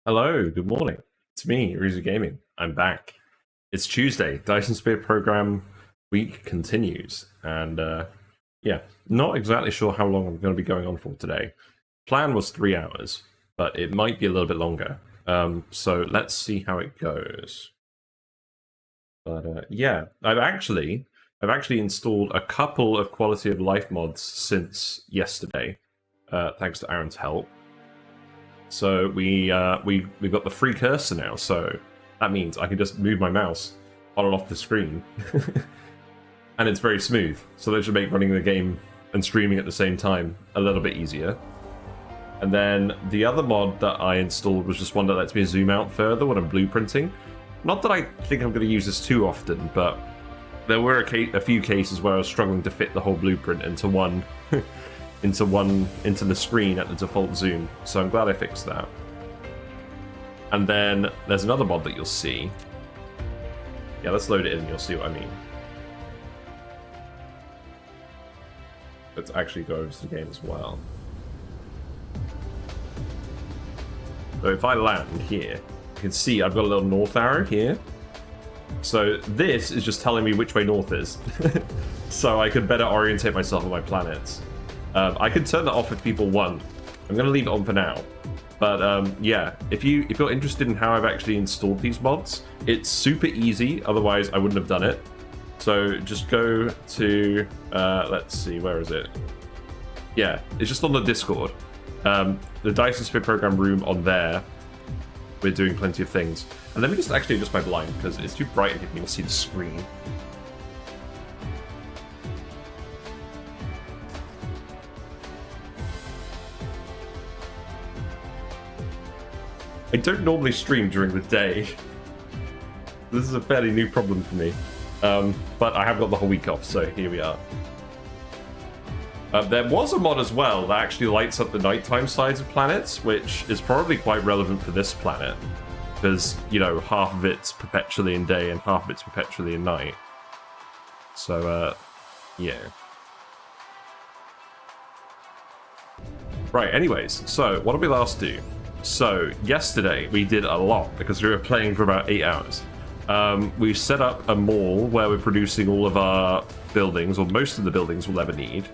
Hello, good morning. It's me, Rizu Gaming. I'm back. It's Tuesday. Dyson Sphere Program week continues. And yeah, not exactly sure how long I'm going to be going on for today. Plan was 3 hours, but it might be a little bit longer. So let's see how it goes. But yeah, I've actually installed a couple of quality of life mods since yesterday. thanks to Aaron's help. So we've got the free cursor now, so that means I can just move my mouse on and off the screen. And it's very smooth, so that should make running the game and streaming at the same time a little bit easier. And then the other mod that I installed was just one that lets me zoom out further when I'm blueprinting. Not that I think I'm going to use this too often, but there were a few cases where I was struggling to fit the whole blueprint into one into the screen at the default zoom. So I'm glad I fixed that. And then there's another mod that you'll see. Yeah, let's load it in and you'll see what I mean. Let's actually go over to the game as well. So if I land here, you can see I've got a little north arrow here. So this is just telling me which way north is. So I can better orientate myself on my planets. I can turn that off if people want. I'm going to leave it on for now. But yeah, if you're interested in how I've actually installed these mods, it's super easy. Otherwise, I wouldn't have done it. So just go to, let's see, where is it? Yeah, it's just on the Discord. The Dyson Sphere Program room on there. We're doing plenty of things. And let me just actually adjust my blind because it's too bright and you can even see the screen. I don't normally stream during the day. This is a fairly new problem for me. But I have got the whole week off, so here we are. There was a mod as well that actually lights up the nighttime sides of planets, which is probably quite relevant for this planet. Because, you know, half of it's perpetually in day and half of it's perpetually in night. So, yeah. Right, anyways, so what did we last do? So, yesterday we did a lot because we were playing for about 8 hours. We set up a mall where we're producing all of our buildings, or most of the buildings we'll ever need.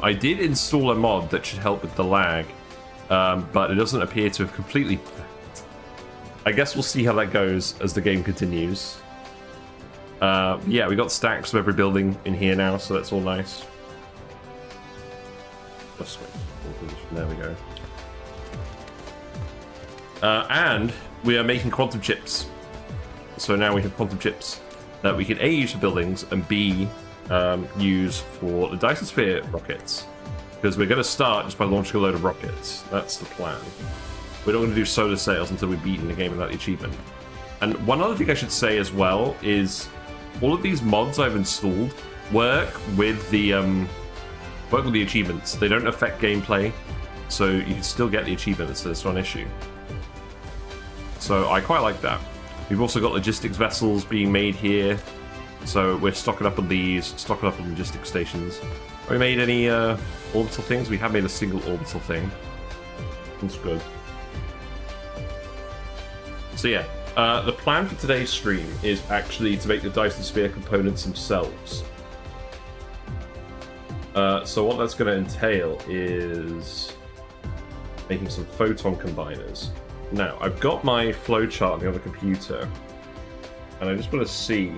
I did install a mod that should help with the lag, but it doesn't appear to have completely... I guess we'll see how that goes as the game continues. Yeah, we got stacks of every building in here now, so that's all nice. There we go. And we are making quantum chips. So now we have quantum chips that we can A, use for buildings, and B, use for the Dyson Sphere rockets. Because we're going to start just by launching a load of rockets. That's the plan. We're not going to do solar sails until we've beaten the game without the achievement. And one other thing I should say as well is all of these mods I've installed work with the achievements. They don't affect gameplay, so you can still get the achievements, so it's not an issue. So I quite like that. We've also got logistics vessels being made here, so we're stocking up on these, stocking up on logistics stations. Have we made any orbital things? We have made a single orbital thing. That's good. So yeah, the plan for today's stream is actually to make the Dyson Sphere components themselves. So what that's going to entail is making some photon combiners. Now, I've got my flowchart on the other computer, and I just want to see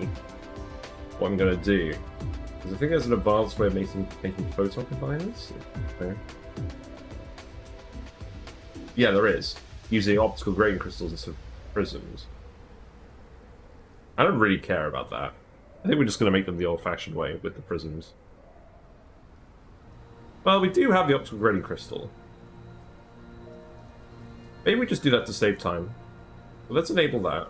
what I'm going to do. Because I think there's an advanced way of making photon combiners. Okay. Yeah, there is. Using optical grading crystals instead of prisms. I don't really care about that. I think we're just going to make them the old-fashioned way with the prisms. Well, we do have the optical grading crystal. Maybe we just do that to save time. But let's enable that.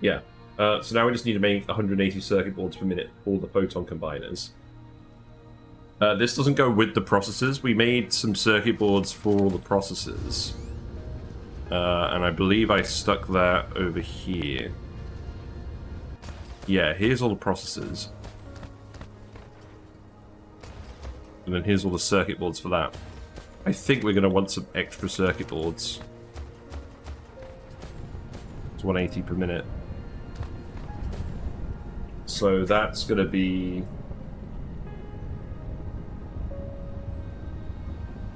Yeah. So now we just need to make 180 circuit boards per minute for the photon combiners. This doesn't go with the processors. We made some circuit boards for all the processors. And I believe I stuck that over here. Yeah, here's all the processors. And then here's all the circuit boards for that. I think we're going to want some extra circuit boards. It's 180 per minute. So that's going to be...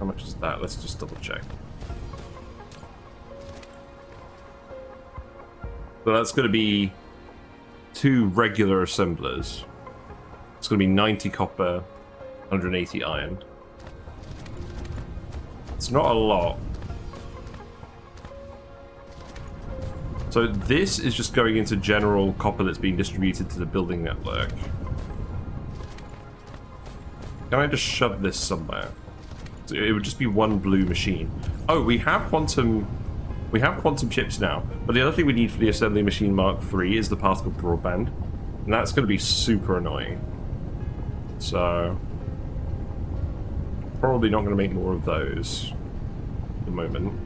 How much is that? Let's just double check. So that's going to be 2 regular assemblers. It's going to be 90 copper, 180 iron. It's not a lot. So this is just going into general copper that's being distributed to the building network. Can I just shove this somewhere? So it would just be 1 blue machine. Oh, we have quantum chips now. But the other thing we need for the assembly machine Mark III is the particle broadband. And that's going to be super annoying. So probably not going to make more of those at the moment.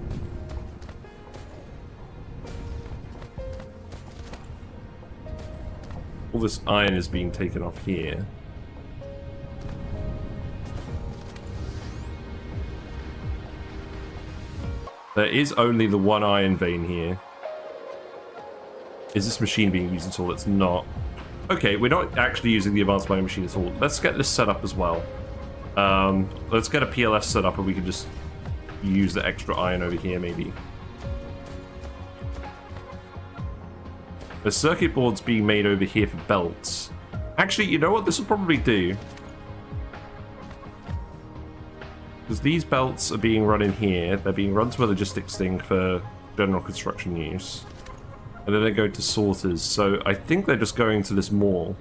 All this iron is being taken off here. There is only the 1 iron vein here. Is this machine being used at all? It's not. Okay, we're not actually using the advanced mining machine at all. Let's get this set up as well. Let's get a PLS set up and we can just use the extra iron over here maybe. The circuit board's being made over here for belts. Actually, you know what this will probably do? Because these belts are being run in here. They're being run to a logistics thing for general construction use. And then they go to sorters. So I think they're just going to this mall.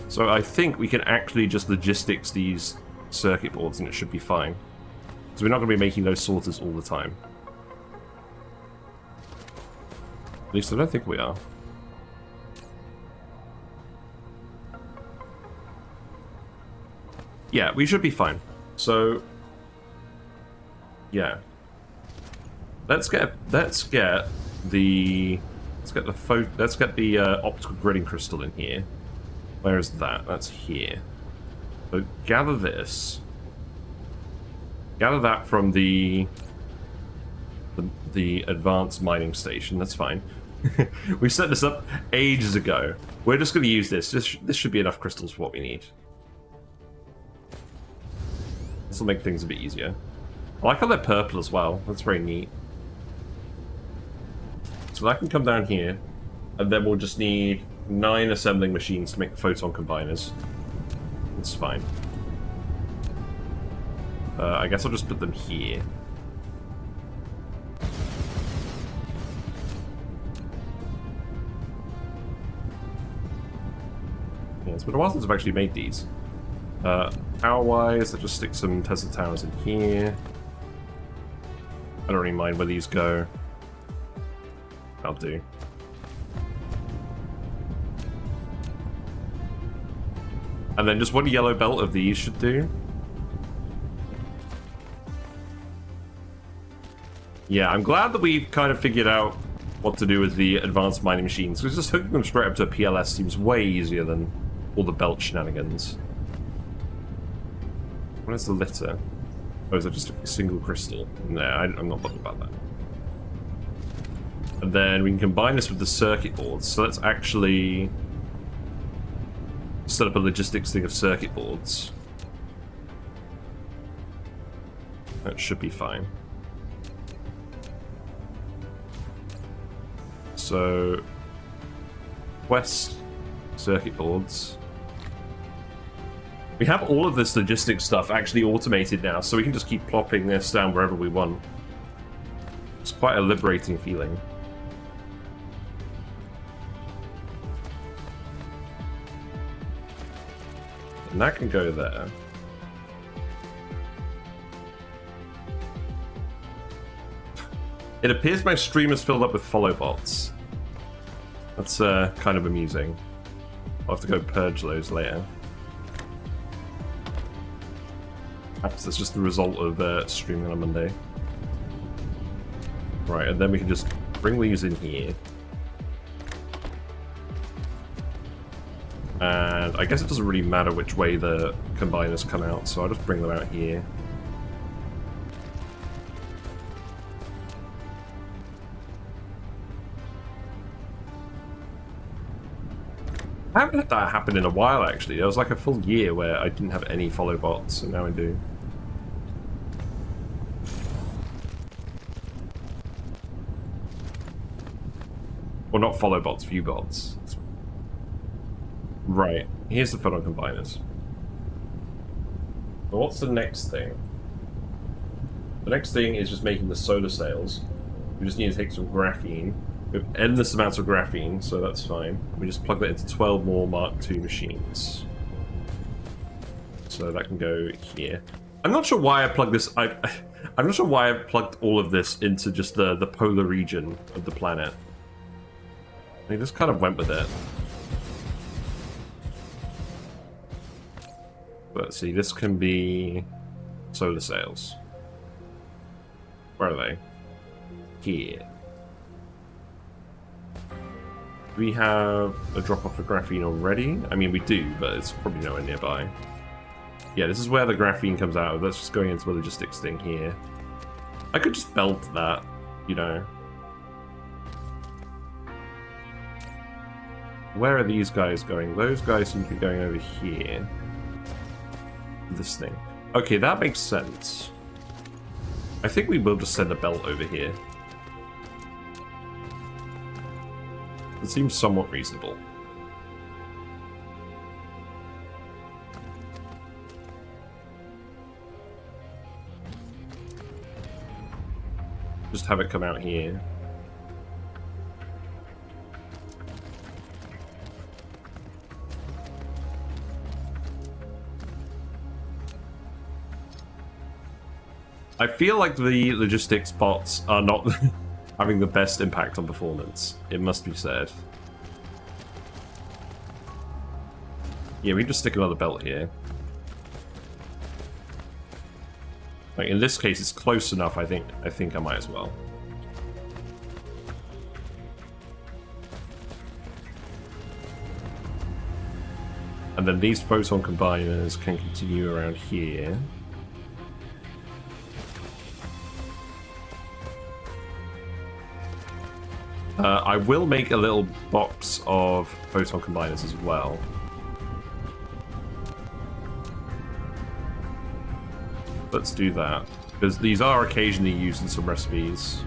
So I think we can actually just logistics these circuit boards and it should be fine. So we're not going to be making those sorters all the time. At least I don't think we are. Yeah, we should be fine. So, yeah. Let's get the optical gridding crystal in here. Where is that? That's here. So gather this. Gather that from the advanced mining station. That's fine. We set this up ages ago. We're just going to use this. This should be enough crystals for what we need. This will make things a bit easier. I like how they're purple as well. That's very neat. So that can come down here, and then we'll just need 9 assembling machines to make the photon combiners. That's fine. I guess I'll just put them here. Yeah, it's been a while since I've actually made these. Power-wise, I'll just stick some Tesla towers in here. I don't really mind where these go. I'll do. And then just 1 yellow belt of these should do. Yeah, I'm glad that we've kind of figured out what to do with the advanced mining machines, because just hooking them straight up to a PLS seems way easier than all the belt shenanigans. What is the litter? Oh, is that just a single crystal? No, I'm not bothered about that. And then we can combine this with the circuit boards. So let's actually set up a logistics thing of circuit boards. That should be fine. So, West circuit boards. We have all of this logistics stuff actually automated now, so we can just keep plopping this down wherever we want. It's quite a liberating feeling. And that can go there. It appears my stream is filled up with follow bots. That's kind of amusing. I'll have to go purge those later. Perhaps that's just the result of streaming on a Monday. Right, and then we can just bring these in here. And I guess it doesn't really matter which way the combiners come out, so I'll just bring them out here. I haven't had that happen in a while, actually. There was like a full year where I didn't have any follow bots, and now I do. Or not follow bots, view bots. Right. Here's the photon combiners. But what's the next thing? The next thing is just making the solar sails. We just need to take some graphene. We have endless amounts of graphene, so that's fine. We just plug that into 12 more Mark II machines. So that can go here. I'm not sure why I plugged this. I'm not sure why I plugged all of this into just the polar region of the planet. I just kind of went with it. But see, this can be solar sails. Where are they? Here. Do we have a drop-off of graphene already? I mean, we do, but it's probably nowhere nearby. Yeah, this is where the graphene comes out of. That's just going into the logistics thing here. I could just belt that, you know. Where are these guys going? Those guys seem to be going over here. This thing. Okay, that makes sense. I think we will just send a belt over here. It seems somewhat reasonable. Just have it come out here. I feel like the logistics bots are not having the best impact on performance, it must be said. Yeah, we just stick another belt here. Like in this case, it's close enough. I think I might as well. And then these photon combiners can continue around here. I will make a little box of photon combiners as well. Let's do that, because these are occasionally used in some recipes.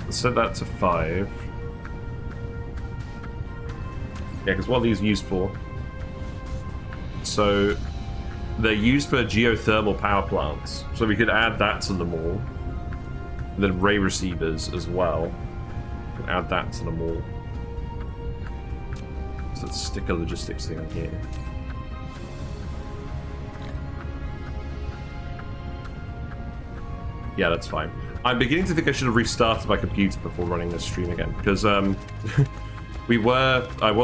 Let's set that to 5. Yeah, because what are these used for? So they're used for geothermal power plants, so we could add that to them all. And then ray receivers as well. We can add that to them all. So let's stick a logistics thing on here. Yeah, that's fine. I'm beginning to think I should have restarted my computer before running this stream again, because I was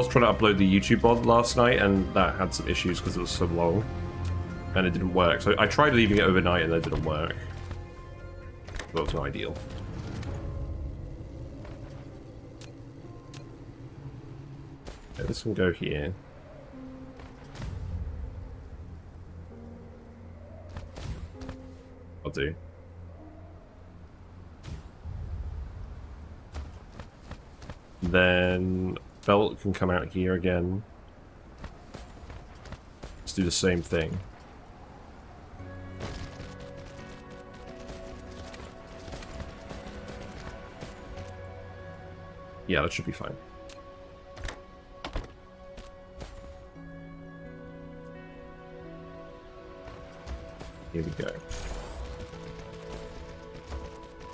trying to upload the YouTube mod last night, and that had some issues because it was so long. And it didn't work. So I tried leaving it overnight and that didn't work. That was not ideal. Okay, this can go here. I'll do. Then belt can come out here again. Let's do the same thing. Yeah, that should be fine. Here we go.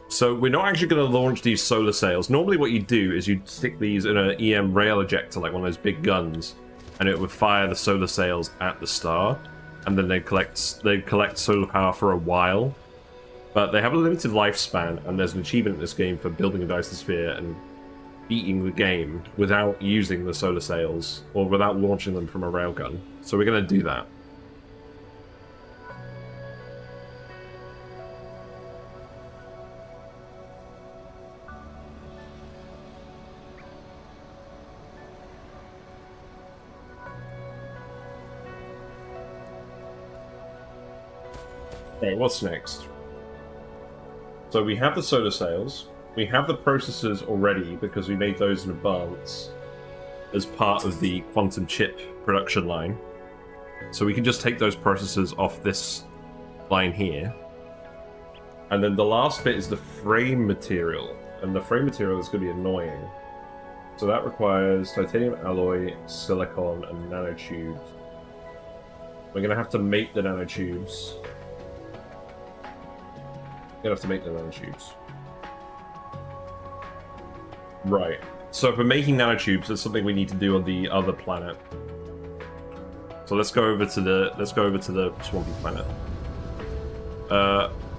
So we're not actually going to launch these solar sails. Normally what you do is you stick these in an EM rail ejector, like one of those big guns, and it would fire the solar sails at the star, and then they'd collect solar power for a while. But they have a limited lifespan, and there's an achievement in this game for building a Dyson Sphere and beating the game without using the solar sails, or without launching them from a railgun. So we're going to do that. Okay, what's next? So we have the solar sails. We have the processors already because we made those in advance as part of the quantum chip production line. So we can just take those processors off this line here. And then the last bit is the frame material. And the frame material is going to be annoying. So that requires titanium alloy, silicon, and nanotubes. We're going to have to make the nanotubes. We're going to have to make the nanotubes. Right. So if we're making nanotubes, there's something we need to do on the other planet. So let's go over to the swampy planet.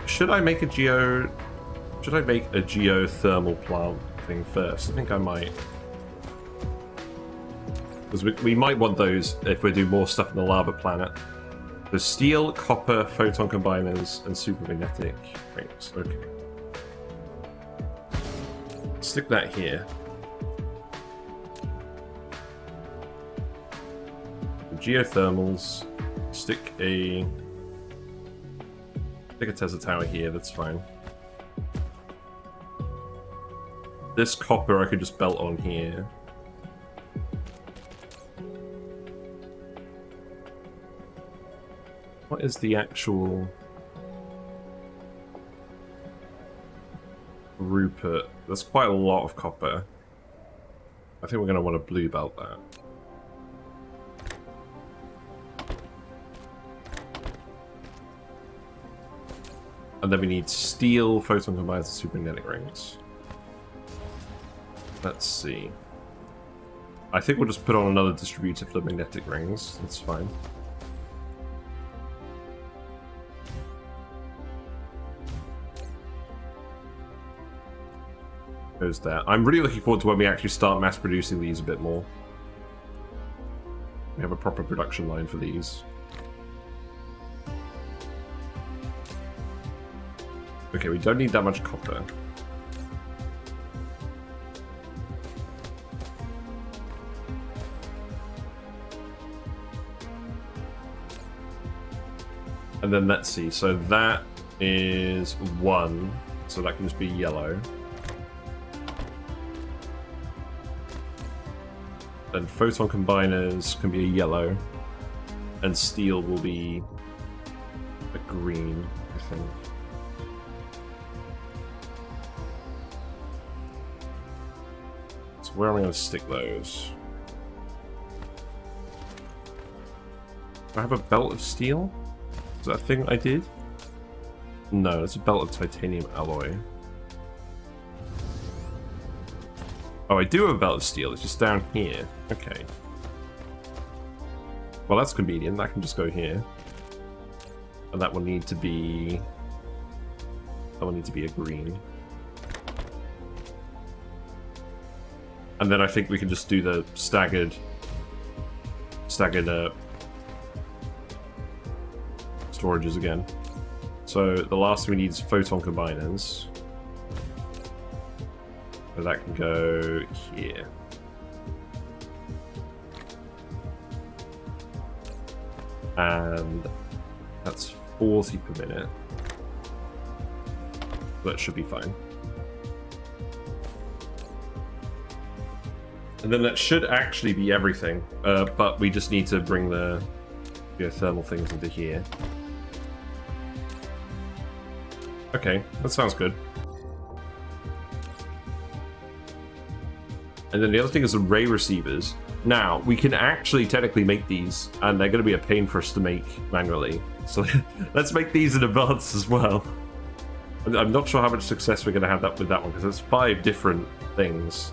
Should I make a geothermal plant thing first? I think I might. Because we might want those if we do more stuff in the lava planet. So steel, copper, photon combiners, and supermagnetic rings. Okay. Stick that here. The geothermals. Stick a Tesla tower here. That's fine. This copper I could just belt on here. What is the actual Rupert? That's quite a lot of copper. I think we're going to want to blue belt that. And then we need steel, photon combiners, and supermagnetic rings. Let's see. I think we'll just put on another distributor for the magnetic rings. That's fine. Goes there. I'm really looking forward to when we actually start mass producing these a bit more. We have a proper production line for these. Okay, we don't need that much copper. And then let's see, so that is 1, so that can just be yellow. Then photon combiners can be a yellow, and steel will be a green, I think. So where am I going to stick those? Do I have a belt of steel? Is that a thing I did? No, it's a belt of titanium alloy. Oh, I do have a belt of steel. It's just down here. Okay. Well, that's convenient. That can just go here. And that will need to be... That will need to be a green. And then I think we can just do the staggered storages again. So the last thing we need is photon combiners. So that can go here. And that's 40 per minute. That should be fine. And then that should actually be everything, but we just need to bring the geothermal things into here. Okay, that sounds good. And then the other thing is array receivers. Now, we can actually technically make these, and they're going to be a pain for us to make manually. So let's make these in advance as well. I'm not sure how much success we're going to have with that one, because there's 5 different things.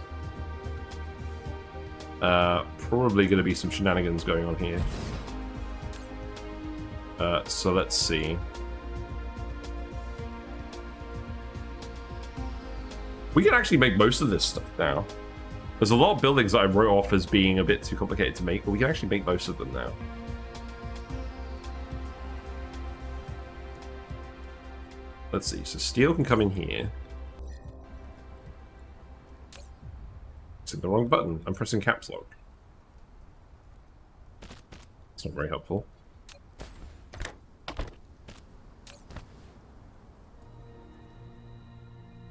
Probably going to be some shenanigans going on here. So let's see. We can actually make most of this stuff now. There's a lot of buildings that I wrote off as being a bit too complicated to make, but we can actually make most of them now. Let's see, so steel can come in here. It's in the wrong button. I'm pressing caps lock. It's not very helpful.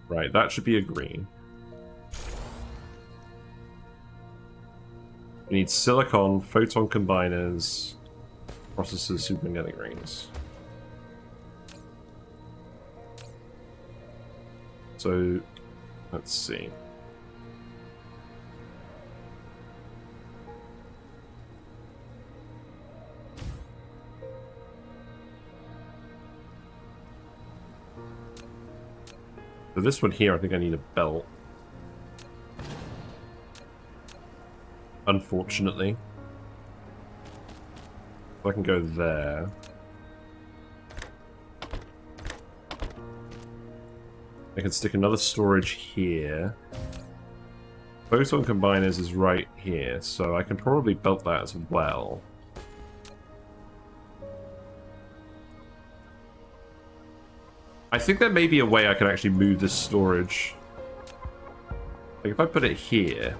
Right, that should be a green. We need silicon, photon combiners, processors, supermagnetic rings. So, let's see. For this one here, I think I need a belt. Unfortunately. So I can go there. I can stick another storage here. Photon combiners is right here, so I can probably belt that as well. I think there may be a way I can actually move this storage. Like if I put it here...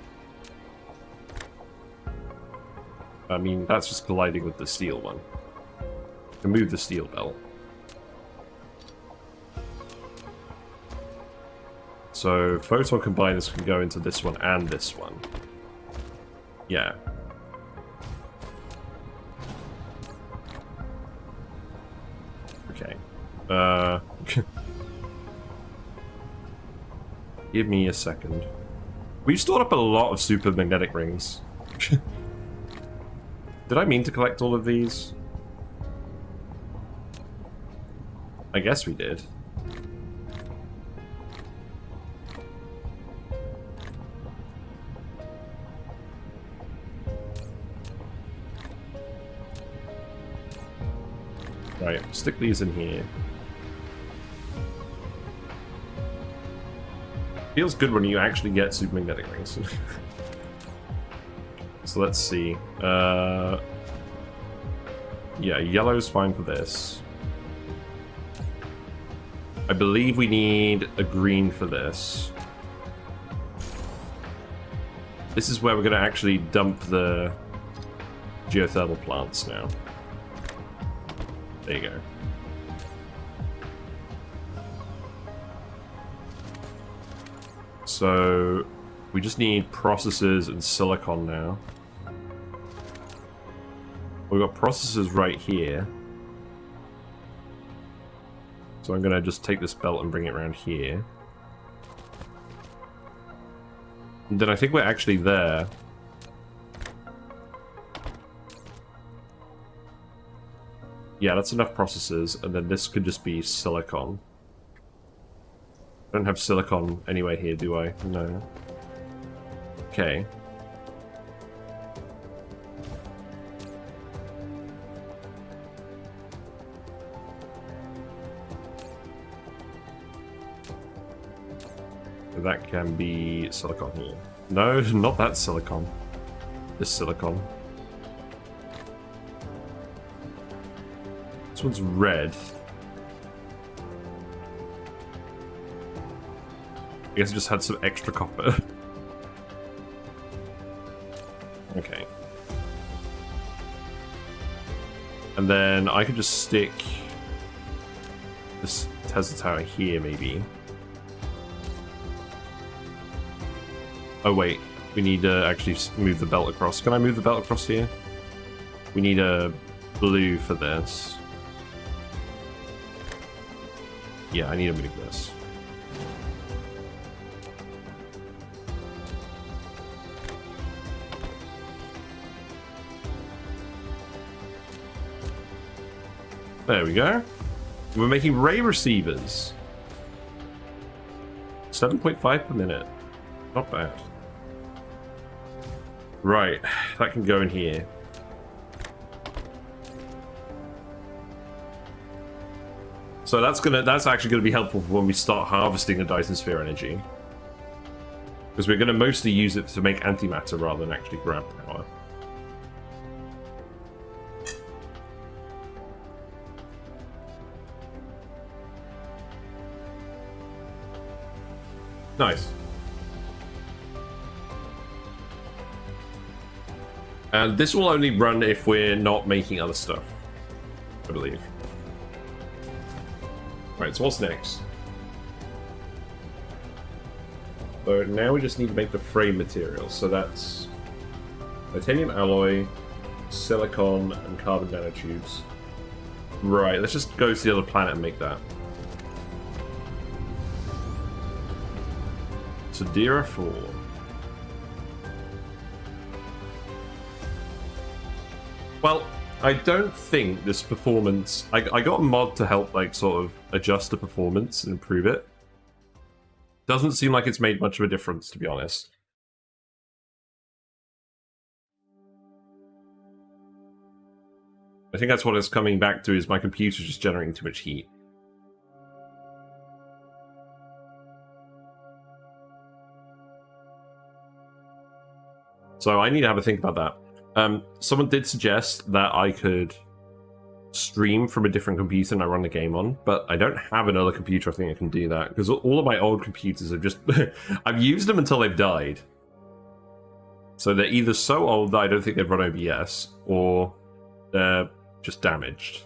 I mean, that's just colliding with the steel one. I can move the steel belt. So, photon combiners can go into this one and this one. Yeah. Okay. Give me a second. We've stored up a lot of super magnetic rings. Did I mean to collect all of these? I guess we did. Right, stick these in here. Feels good when you actually get super magnetic rings. So let's see. Yeah, yellow's fine for this. I believe we need a green for this. This is where we're going to actually dump the geothermal plants now. There you go. So we just need processors and silicon now. We've got processors right here. So I'm going to just take this belt and bring it around here. And then I think we're actually there. Yeah, that's enough processors, and then this could just be silicon. I don't have silicon anyway here, do I? No. Okay. That can be silicon here. No, not that silicon. This silicon. This one's red. I guess it just had some extra copper. Okay. And then I could just stick this Tesla tower here, maybe. Oh wait, we need to actually move the belt across. Can I move the belt across here? We need a blue for this. Yeah, I need to move this. There we go. We're making ray receivers. 7.5 per minute. Not bad. Right, that can go in here. So that's actually gonna be helpful for when we start harvesting the Dyson Sphere energy. Because we're gonna mostly use it to make antimatter rather than actually grab power. Nice. And this will only run if we're not making other stuff, I believe. Right, so what's next? So now we just need to make the frame materials. So that's titanium alloy, silicon, and carbon nanotubes. Right, let's just go to the other planet and make that. Tadira 4. Well, I don't think this performance... I got a mod to help, like, sort of adjust the performance and improve it. Doesn't seem like it's made much of a difference, to be honest. I think that's what it's coming back to, is my computer's just generating too much heat. So I need to have a think about that. Someone did suggest that I could stream from a different computer and I run the game on, but I don't have another computer I think I can do that, because all of my old computers have just... I've used them until they've died. So they're either so old that I don't think they've run OBS, or they're just damaged.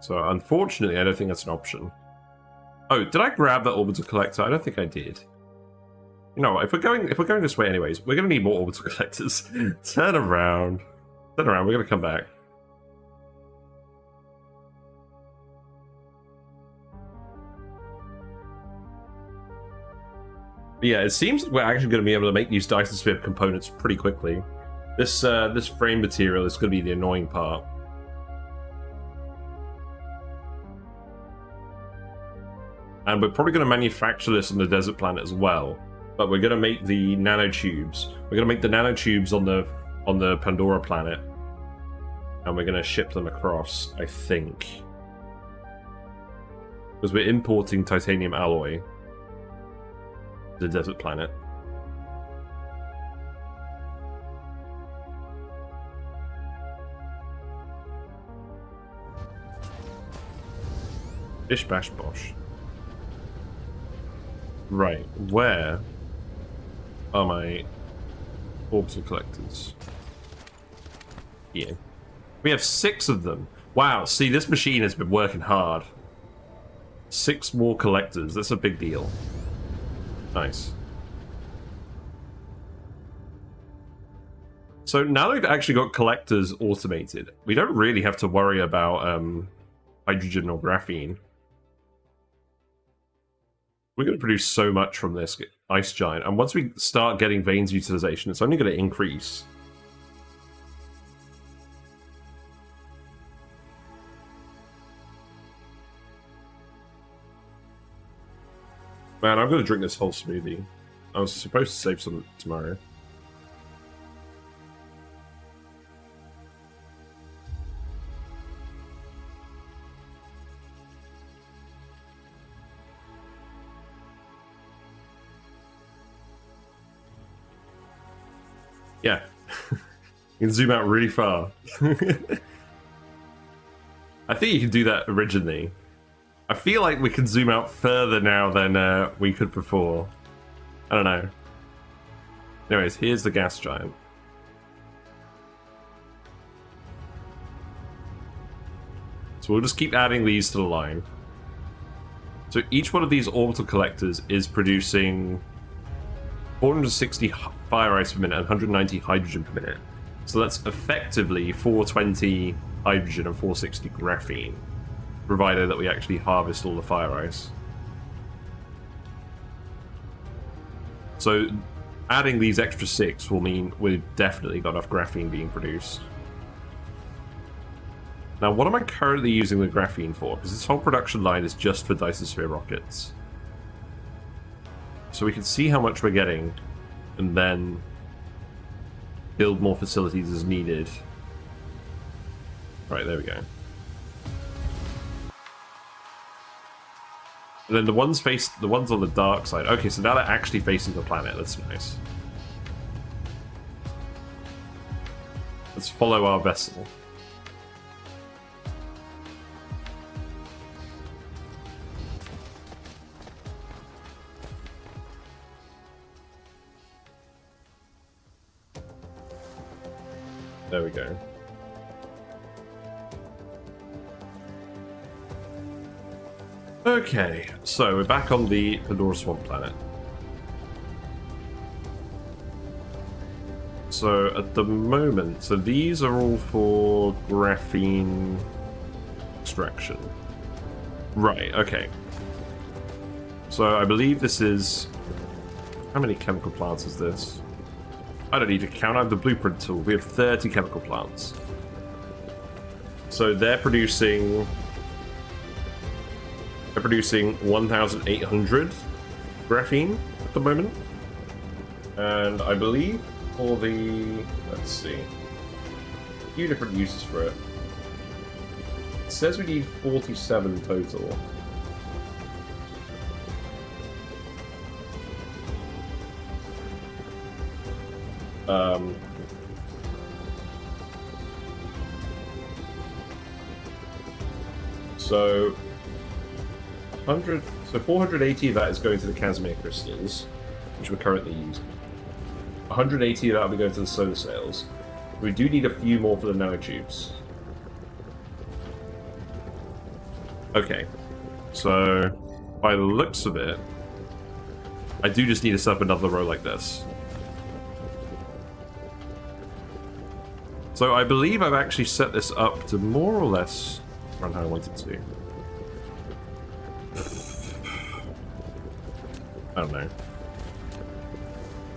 So unfortunately, I don't think that's an option. Oh, did I grab that orbital collector? I don't think I did. You know, if we're going this way anyways, we're gonna need more orbital collectors. Turn around. Turn around, we're gonna come back. But yeah, it seems like we're actually gonna be able to make these Dyson Sphere components pretty quickly. This frame material is gonna be the annoying part. And we're probably gonna manufacture this on the desert planet as well. But we're gonna make the nanotubes. We're gonna make the nanotubes on the Pandora planet, and we're gonna ship them across, I think, because we're importing titanium alloy to the desert planet. Bish bash bosh. Right, where are my orbital collectors? Here. We have 6 of them. Wow, see, this machine has been working hard. 6 more collectors, that's a big deal. Nice. So now that we've actually got collectors automated, we don't really have to worry about hydrogen or graphene. We're going to produce so much from this ice giant, and once we start getting veins utilization, it's only going to increase. Man, I'm going to drink this whole smoothie. I was supposed to save some tomorrow. Yeah. You can zoom out really far. I think you can do that originally. I feel like we can zoom out further now than we could before. I don't know. Anyways, here's the gas giant. So we'll just keep adding these to the line. So each one of these orbital collectors is producing 460 fire ice per minute and 190 hydrogen per minute. So that's effectively 420 hydrogen and 460 graphene, provided that we actually harvest all the fire ice. So adding these extra 6 will mean we've definitely got enough graphene being produced. Now, what am I currently using the graphene for? Because this whole production line is just for Dyson Sphere rockets. So we can see how much we're getting, and then build more facilities as needed. Right, there we go. And then the ones on the dark side. Okay, so now they're actually facing the planet. That's nice. Let's follow our vessel. There we go. Okay, so we're back on the Pandora Swamp planet. So at the moment, so these are all for graphene extraction. Right, okay. So I believe this is... How many chemical plants is this? I don't need to count. I have the blueprint tool. We have 30 chemical plants. So they're producing 1,800 graphene at the moment. And I believe for the... Let's see. A few different uses for it. It says we need 47 total. So 480 of that is going to the Casimir crystals, which we're currently using. 180 of that will be going to the solar sails. We do need a few more for the nanotubes. Okay, so by the looks of it, I do just need to set up another row like this. So I believe I've actually set this up to more or less run how I want it to. I don't know.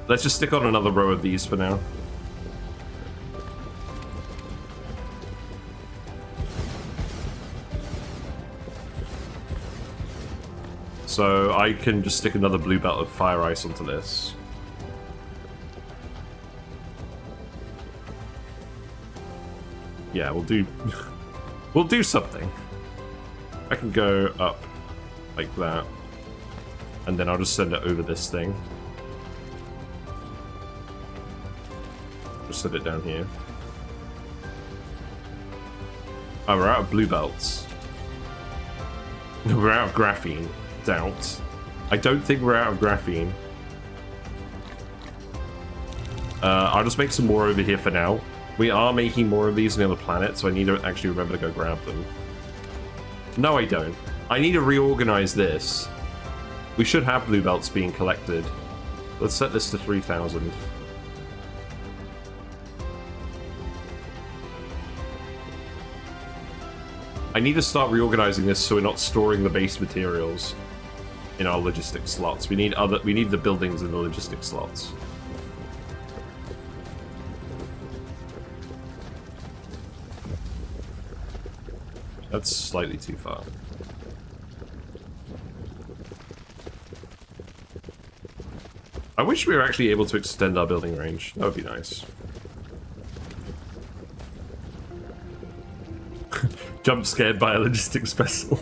Let's just stick on another row of these for now. So I can just stick another blue belt of fire ice onto this. Yeah, we'll do we'll do something. I can go up like that. And then I'll just send it over this thing. Just set it down here. Oh, we're out of blue belts. We're out of graphene. Doubt. I don't think we're out of graphene. I'll just make some more over here for now. We are making more of these on the other planet, so I need to actually remember to go grab them. No, I don't. I need to reorganize this. We should have blue belts being collected. Let's set this to 3,000. I need to start reorganizing this so we're not storing the base materials in our logistics slots. We need the buildings in the logistics slots. That's slightly too far. I wish we were actually able to extend our building range. That would be nice. Jump scared by a logistics vessel.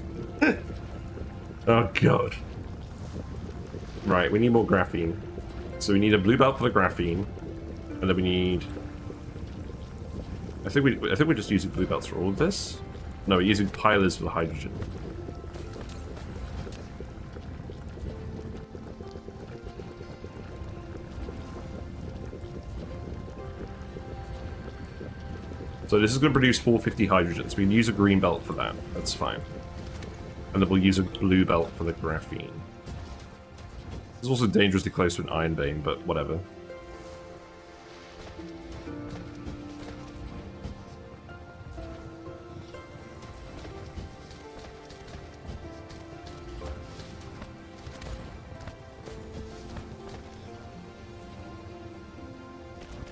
Oh god. Right, we need more graphene. So we need a blue belt for the graphene, and then we need... I think we're just using blue belts for all of this. No, we're using pilers for the hydrogen. So this is going to produce 450 hydrogens. We can use a green belt for that. That's fine. And then we'll use a blue belt for the graphene. It's also dangerously close to an iron vein, but whatever.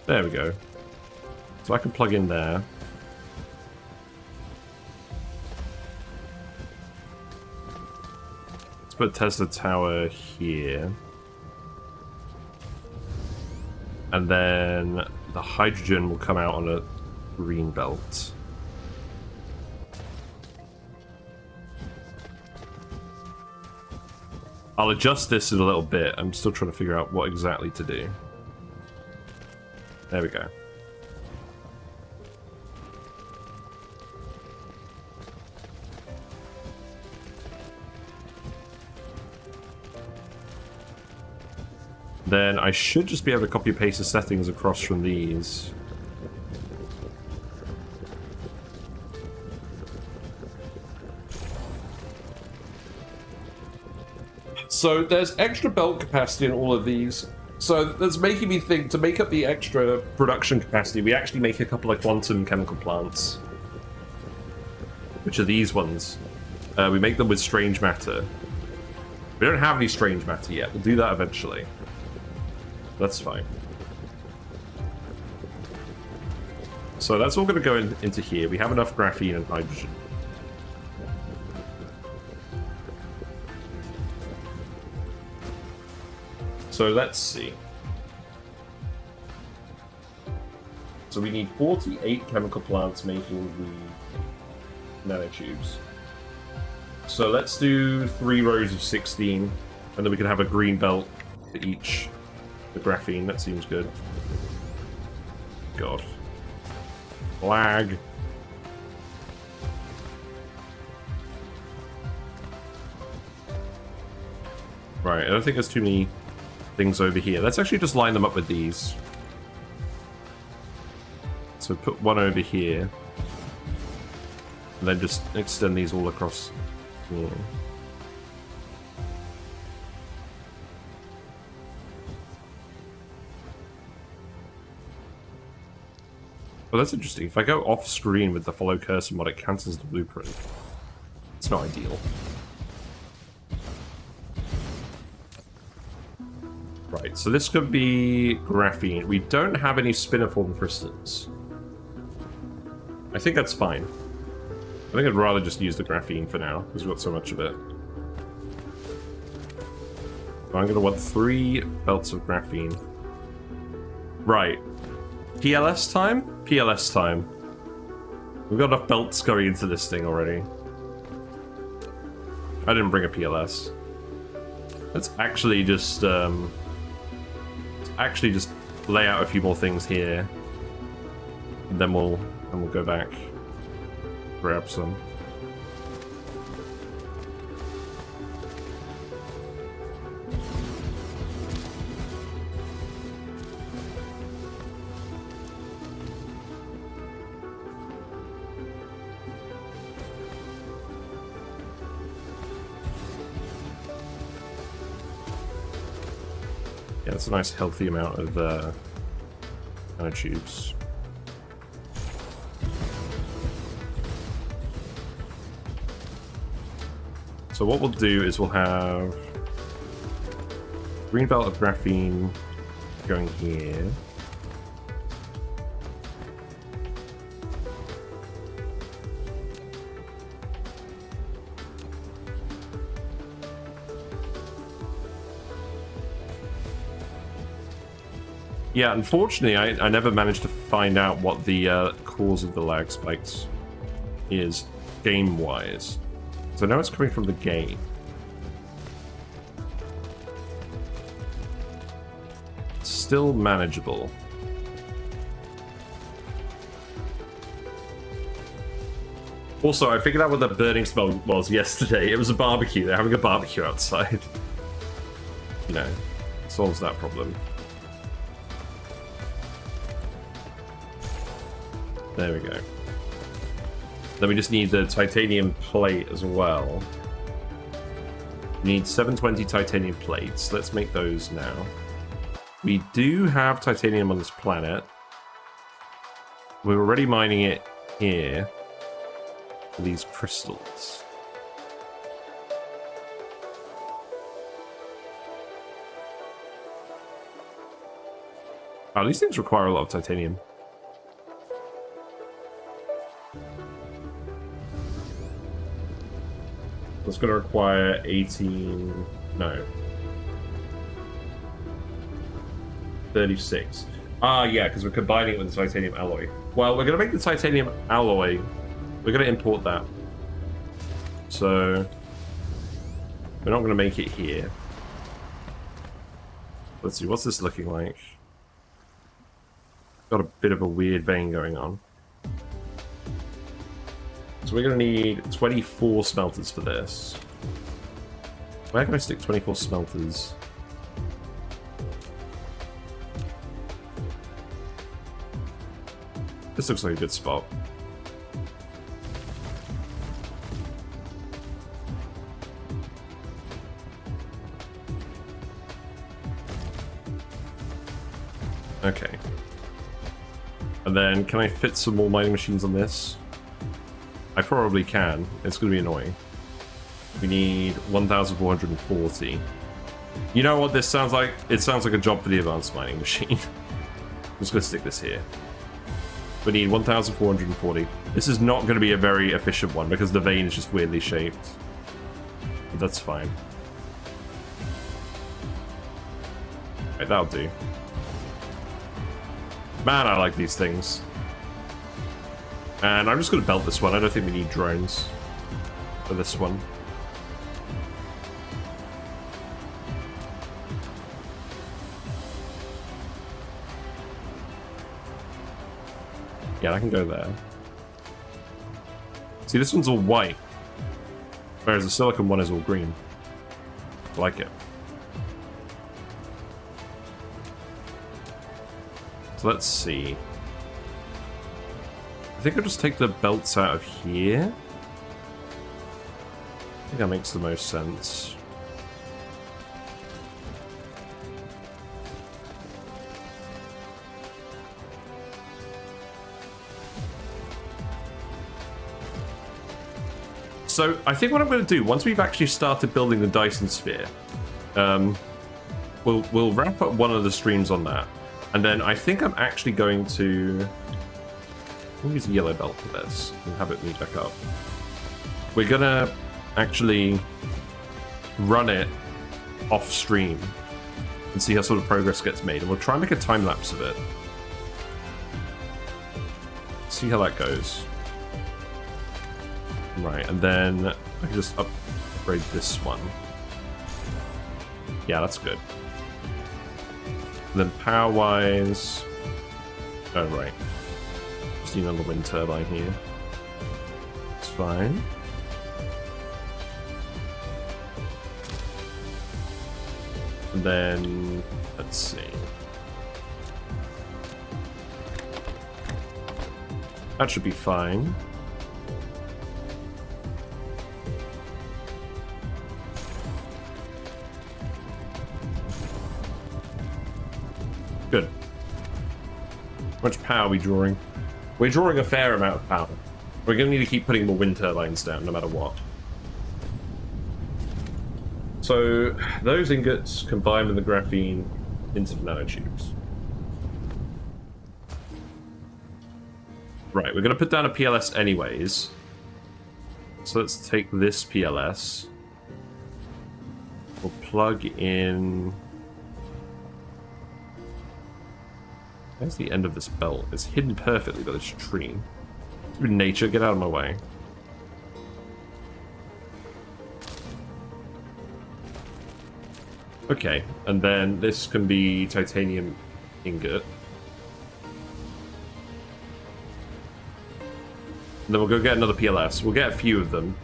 There we go. So I can plug in there. Let's put a Tesla tower here. And then the hydrogen will come out on a green belt. I'll adjust this in a little bit. I'm still trying to figure out what exactly to do. There we go. Then I should just be able to copy and paste the settings across from these. So there's extra belt capacity in all of these. So that's making me think, to make up the extra production capacity, we actually make a couple of quantum chemical plants. Which are these ones. We make them with strange matter. We don't have any strange matter yet. We'll do that eventually. That's fine. So that's all going to go into here. We have enough graphene and hydrogen. So let's see. So we need 48 chemical plants making the nanotubes. So let's do 3 rows of 16, and then we can have a green belt for each. The graphene, that seems good. God. Lag. Right, I don't think there's too many things over here. Let's actually just line them up with these. So put one over here. And then just extend these all across here. Well, that's interesting. If I go off screen with the follow cursor mod, it cancels the blueprint. It's not ideal. Right, so this could be graphene. We don't have any spiniform crystals. I think that's fine. I think I'd rather just use the graphene for now, because we've got so much of it. So I'm going to want 3 belts of graphene. Right. PLS time? PLS time. We've got enough belts going into this thing already. I didn't bring a PLS. Let's actually just lay out a few more things here, and then we'll go back, grab some. Yeah, it's a nice healthy amount of nanotubes. So what we'll do is we'll have green belt of graphene going here. Yeah, unfortunately, I never managed to find out what the cause of the lag spikes is game-wise. So now it's coming from the game. It's still manageable. Also, I figured out what that burning smell was yesterday. It was a barbecue. They're having a barbecue outside. You know, solves that problem. There we go. Then we just need the titanium plate as well. We need 720 titanium plates. Let's make those now. We do have titanium on this planet. We're already mining it here for these crystals. Oh, these things require a lot of titanium. It's going to require 18... no. 36. Ah, yeah, because we're combining it with the titanium alloy. Well, we're going to make the titanium alloy. We're going to import that. So... we're not going to make it here. Let's see, what's this looking like? Got a bit of a weird vein going on. So we're going to need 24 smelters for this. Where can I stick 24 smelters? This looks like a good spot. Okay. And then, can I fit some more mining machines on this? I probably can. It's going to be annoying. We need 1,440. You know what this sounds like? It sounds like a job for the advanced mining machine. I'm just going to stick this here. We need 1,440. This is not going to be a very efficient one because the vein is just weirdly shaped. But that's fine. Right, that'll do. Man, I like these things. And I'm just going to belt this one. I don't think we need drones for this one. Yeah, I can go there. See, this one's all white, whereas the silicon one is all green. I like it. So let's see. I think I'll just take the belts out of here. I think that makes the most sense. So I think what I'm going to do, once we've actually started building the Dyson Sphere, we'll wrap up one of the streams on that. And then I think I'm actually going to... I'll use a yellow belt for this and have it meet back up. We're going to actually run it off stream and see how sort of progress gets made. And we'll try and make a time lapse of it. See how that goes. Right, and then I can just upgrade this one. Yeah, that's good. And then power-wise... Oh, right. Just need another wind turbine here. It's fine. And then... Let's see. That should be fine. Good. How much power are we drawing? We're drawing a fair amount of power. We're going to need to keep putting more wind turbines down, no matter what. So, those ingots combined with the graphene into the nanotubes. Right, we're going to put down a PLS anyways. So let's take this PLS. We'll plug in... Where's the end of this belt? It's hidden perfectly by this tree. Nature, get out of my way. Okay, and then this can be titanium ingot. And then we'll go get another PLS. We'll get a few of them.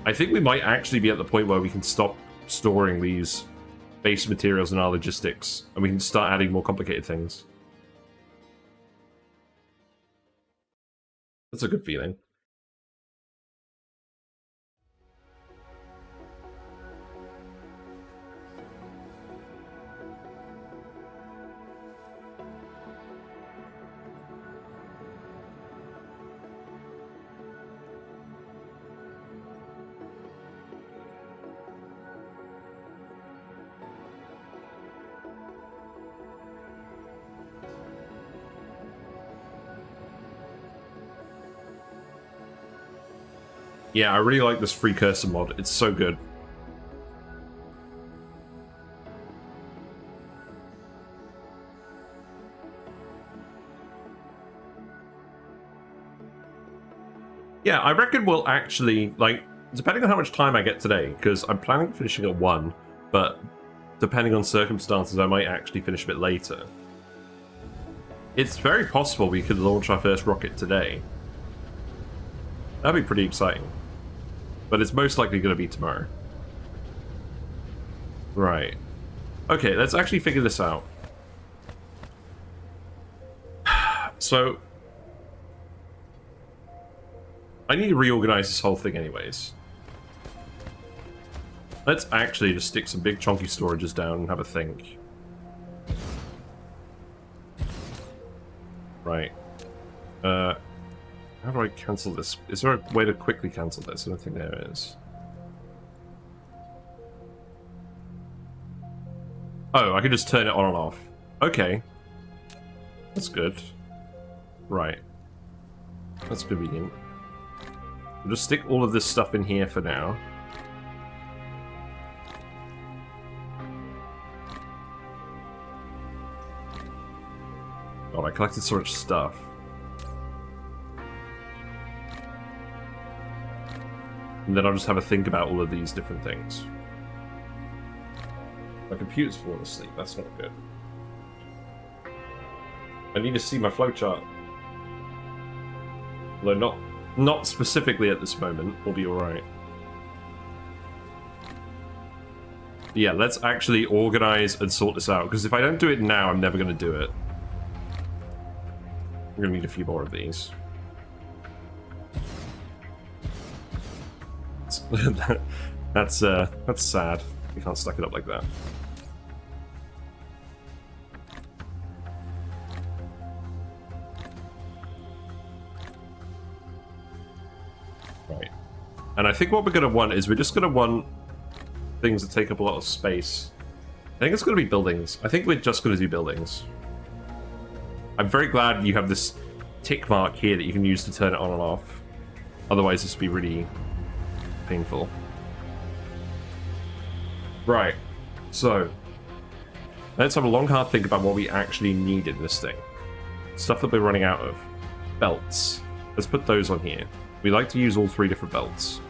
I think we might actually be at the point where we can stop storing these base materials in our logistics, and we can start adding more complicated things. That's a good feeling. Yeah, I really like this precursor mod. It's so good. Yeah, I reckon we'll actually, like, depending on how much time I get today, because I'm planning on finishing at 1, but depending on circumstances, I might actually finish a bit later. It's very possible we could launch our first rocket today. That'd be pretty exciting. But it's most likely going to be tomorrow. Right. Okay, let's actually figure this out. So... I need to reorganize this whole thing anyways. Let's actually just stick some big chunky storages down and have a think. Right. How do I cancel this? Is there a way to quickly cancel this? I don't think there is. Oh, I can just turn it on and off. Okay. That's good. Right. That's convenient. We'll just stick all of this stuff in here for now. God, I collected so much stuff. And then I'll just have a think about all of these different things. My computer's falling asleep. That's not good. I need to see my flowchart. Although not specifically at this moment. We'll be alright. Yeah, let's actually organize and sort this out. Because if I don't do it now, I'm never going to do it. I'm going to need a few more of these. That's sad. You can't stack it up like that. Right. And I think what we're going to want is we're just going to want things that take up a lot of space. I think it's going to be buildings. I think we're just going to do buildings. I'm very glad you have this tick mark here that you can use to turn it on and off. Otherwise, this would be really painful. Right. So, let's have a long, hard think about what we actually need in this thing. Stuff that we're running out of. Belts. Let's put those on here. We like to use all 3 different belts.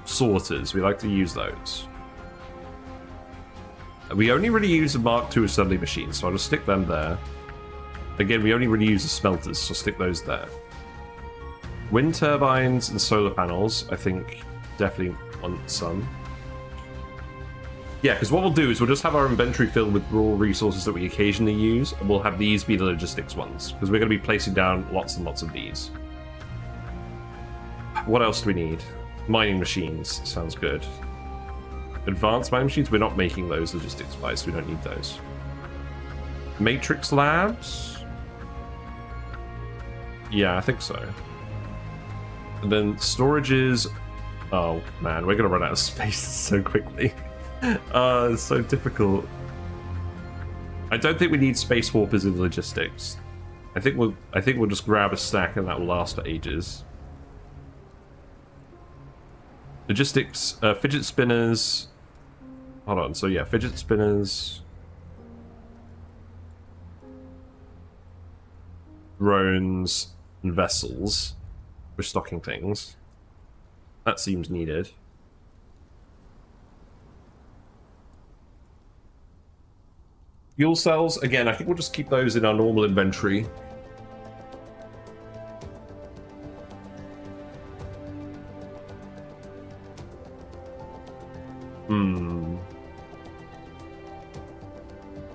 Sorters. We like to use those. We only really use the Mark II assembly machines, so I'll just stick them there. Again, we only really use the smelters, so stick those there. Wind turbines and solar panels, I think, definitely want some. Yeah, because what we'll do is we'll just have our inventory filled with raw resources that we occasionally use, and we'll have these be the logistics ones, because we're going to be placing down lots and lots of these. What else do we need? Mining machines, sounds good. Advanced mining machines, we're not making those logistics-wise, so we don't need those. Matrix labs? Yeah, I think so. And then storages... Oh, man, we're going to run out of space so quickly. It's so difficult. I don't think we need space warpers in logistics. I think we'll just grab a stack and that will last for ages. Logistics, fidget spinners. Hold on, so yeah, fidget spinners. Drones and vessels. We're stocking things. That seems needed. Fuel cells, again, I think we'll just keep those in our normal inventory.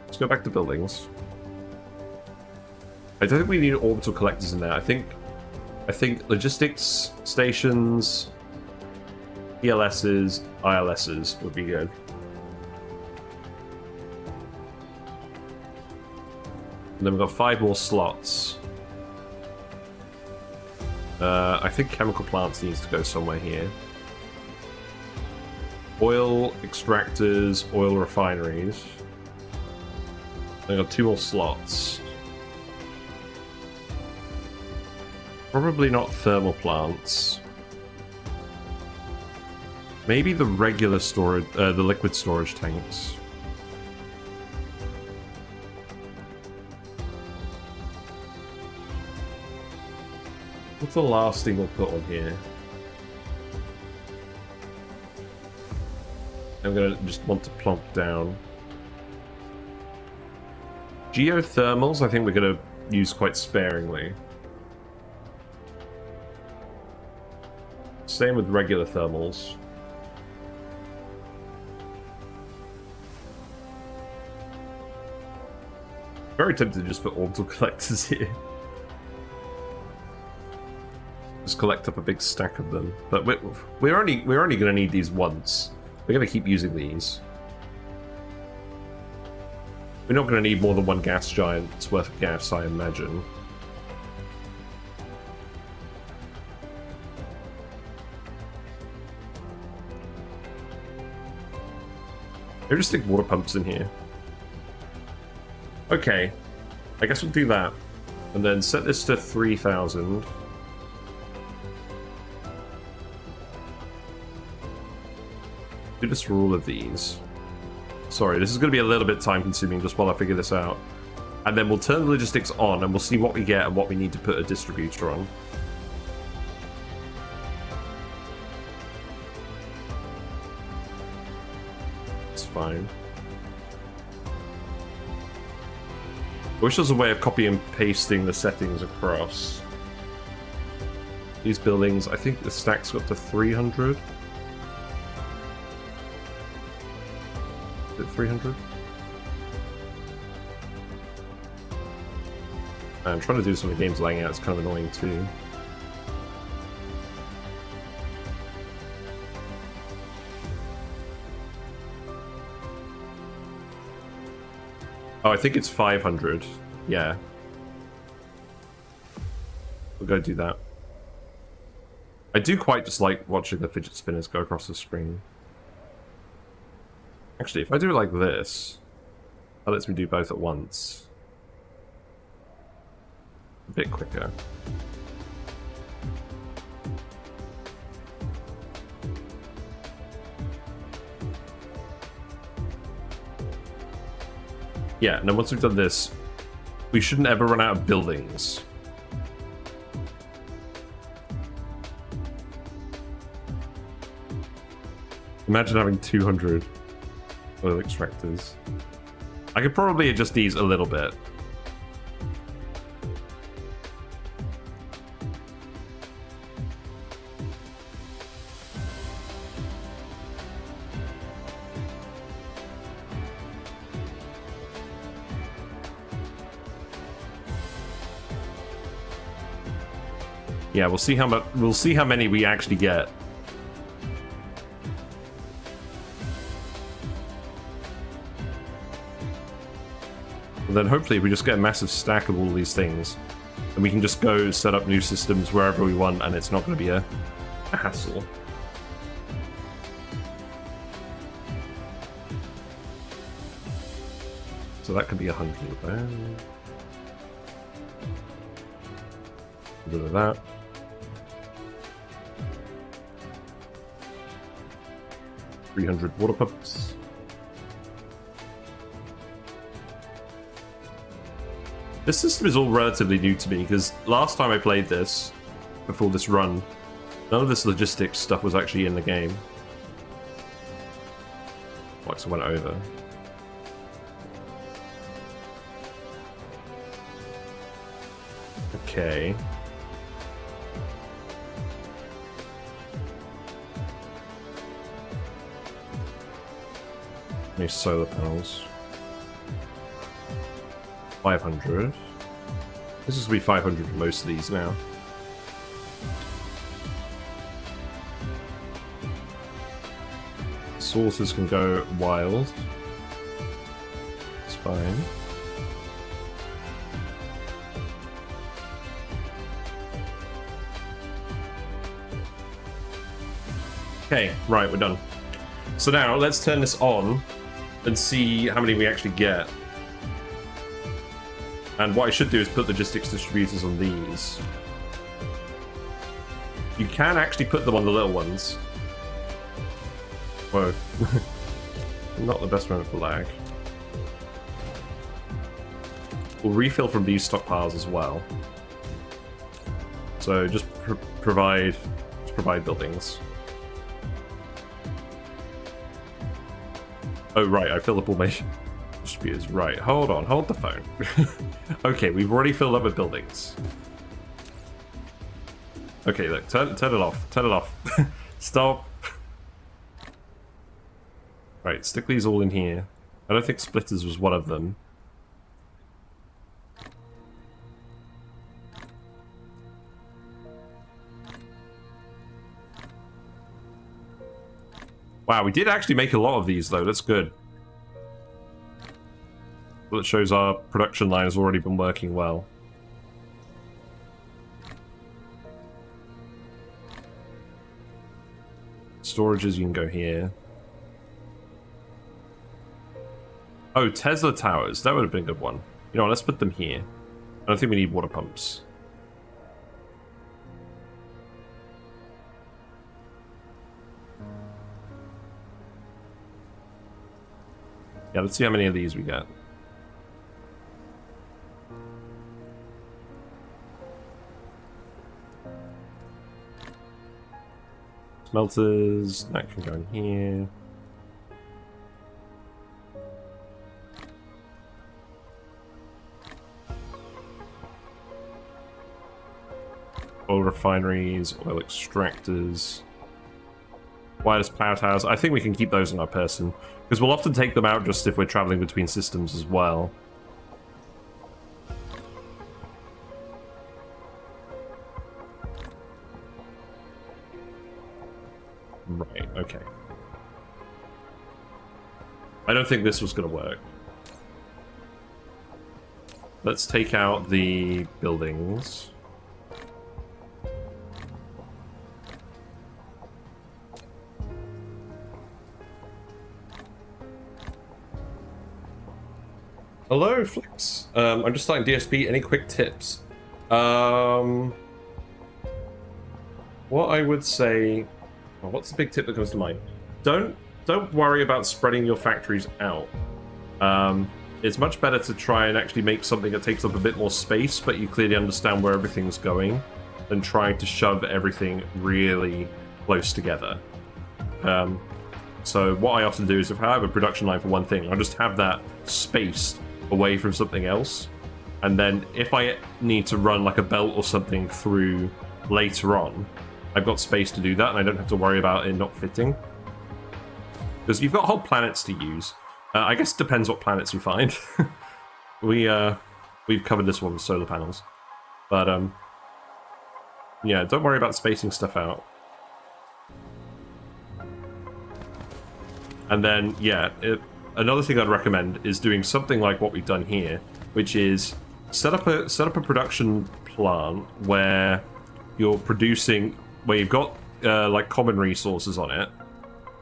Let's go back to buildings. I don't think we need orbital collectors in there. I think logistics stations, PLSs, ILSs would be good. And then we've got 5 more slots. I think chemical plants needs to go somewhere here. Oil extractors, oil refineries. I've got 2 more slots. Probably not thermal plants. Maybe the regular storage, the liquid storage tanks. What's the last thing we'll put on here? I'm gonna just want to plonk down. Geothermals, I think we're gonna use quite sparingly. Same with regular thermals. Very tempted to just put orbital collectors here. Just collect up a big stack of them. But we're only going to need these once. We're going to keep using these. We're not going to need more than 1 gas giant's worth of gas, I imagine. Maybe just stick water pumps in here. Okay, I guess we'll do that. And then set this to 3,000. Do this for all of these. Sorry, this is going to be a little bit time consuming just while I figure this out. And then we'll turn the logistics on and we'll see what we get and what we need to put a distributor on. It's fine. I wish there was a way of copy and pasting the settings across. These buildings, I think the stack's got to 300. Is it 300? I'm trying to do some of the game's laying out, it's kind of annoying too. Oh, I think it's 500. Yeah. We'll go do that. I do quite just like watching the fidget spinners go across the screen. Actually, if I do it like this, that lets me do both at once. A bit quicker. Yeah, and then once we've done this, we shouldn't ever run out of buildings. Imagine having 200 oil extractors. I could probably adjust these a little bit. Yeah, we'll see how much. We'll see how many we actually get. And then hopefully we just get a massive stack of all these things, and we can just go set up new systems wherever we want, and it's not going to be a hassle. So that could be 100 there. Rid of that. $300 water pumps. This system is all relatively new to me, because last time I played this, before this run, none of this logistics stuff was actually in the game. Like, so I went over. Okay. New solar panels. 500. This is going to be 500 for most of these now. Sources can go wild. It's fine. Okay, right, we're done. So now let's turn this on and see how many we actually get. And what I should do is put logistics distributors on these. You can actually put them on the little ones. Whoa. Not the best moment for lag. We'll refill from these stockpiles as well. So just provide buildings. Oh right, I filled up all my distributors. Right, hold on, hold the phone. Okay, we've already filled up with buildings. Okay, look, turn it off. Turn it off. Stop. Right, stick these all in here. I don't think splitters was one of them. Wow, we did actually make a lot of these, though. That's good. Well, it shows our production line has already been working well. Storages, you can go here. Oh, Tesla towers. That would have been a good one. You know what, let's put them here. I don't think we need water pumps. Yeah, let's see how many of these we get. Smelters, that can go in here. Oil refineries, oil extractors, wireless power towers. I think we can keep those on our person, because we'll often take them out just if we're traveling between systems as well. Right, okay. I don't think this was going to work. Let's take out the buildings. Hello, Flix. I'm just starting DSP. Any quick tips? What I would say... Well, what's the big tip that comes to mind? Don't worry about spreading your factories out. It's much better to try and actually make something that takes up a bit more space, but you clearly understand where everything's going, than trying to shove everything really close together. So what I often do is if I have a production line for one thing, I'll just have that spaced away from something else, and then if I need to run like a belt or something through later on, I've got space to do that, and I don't have to worry about it not fitting. Because you've got whole planets to use. I guess it depends what planets you find. We've covered this one with solar panels. But, yeah, don't worry about spacing stuff out. And then, yeah, another thing I'd recommend is doing something like what we've done here, which is set up a production plant where you're producing... where you've got like common resources on it,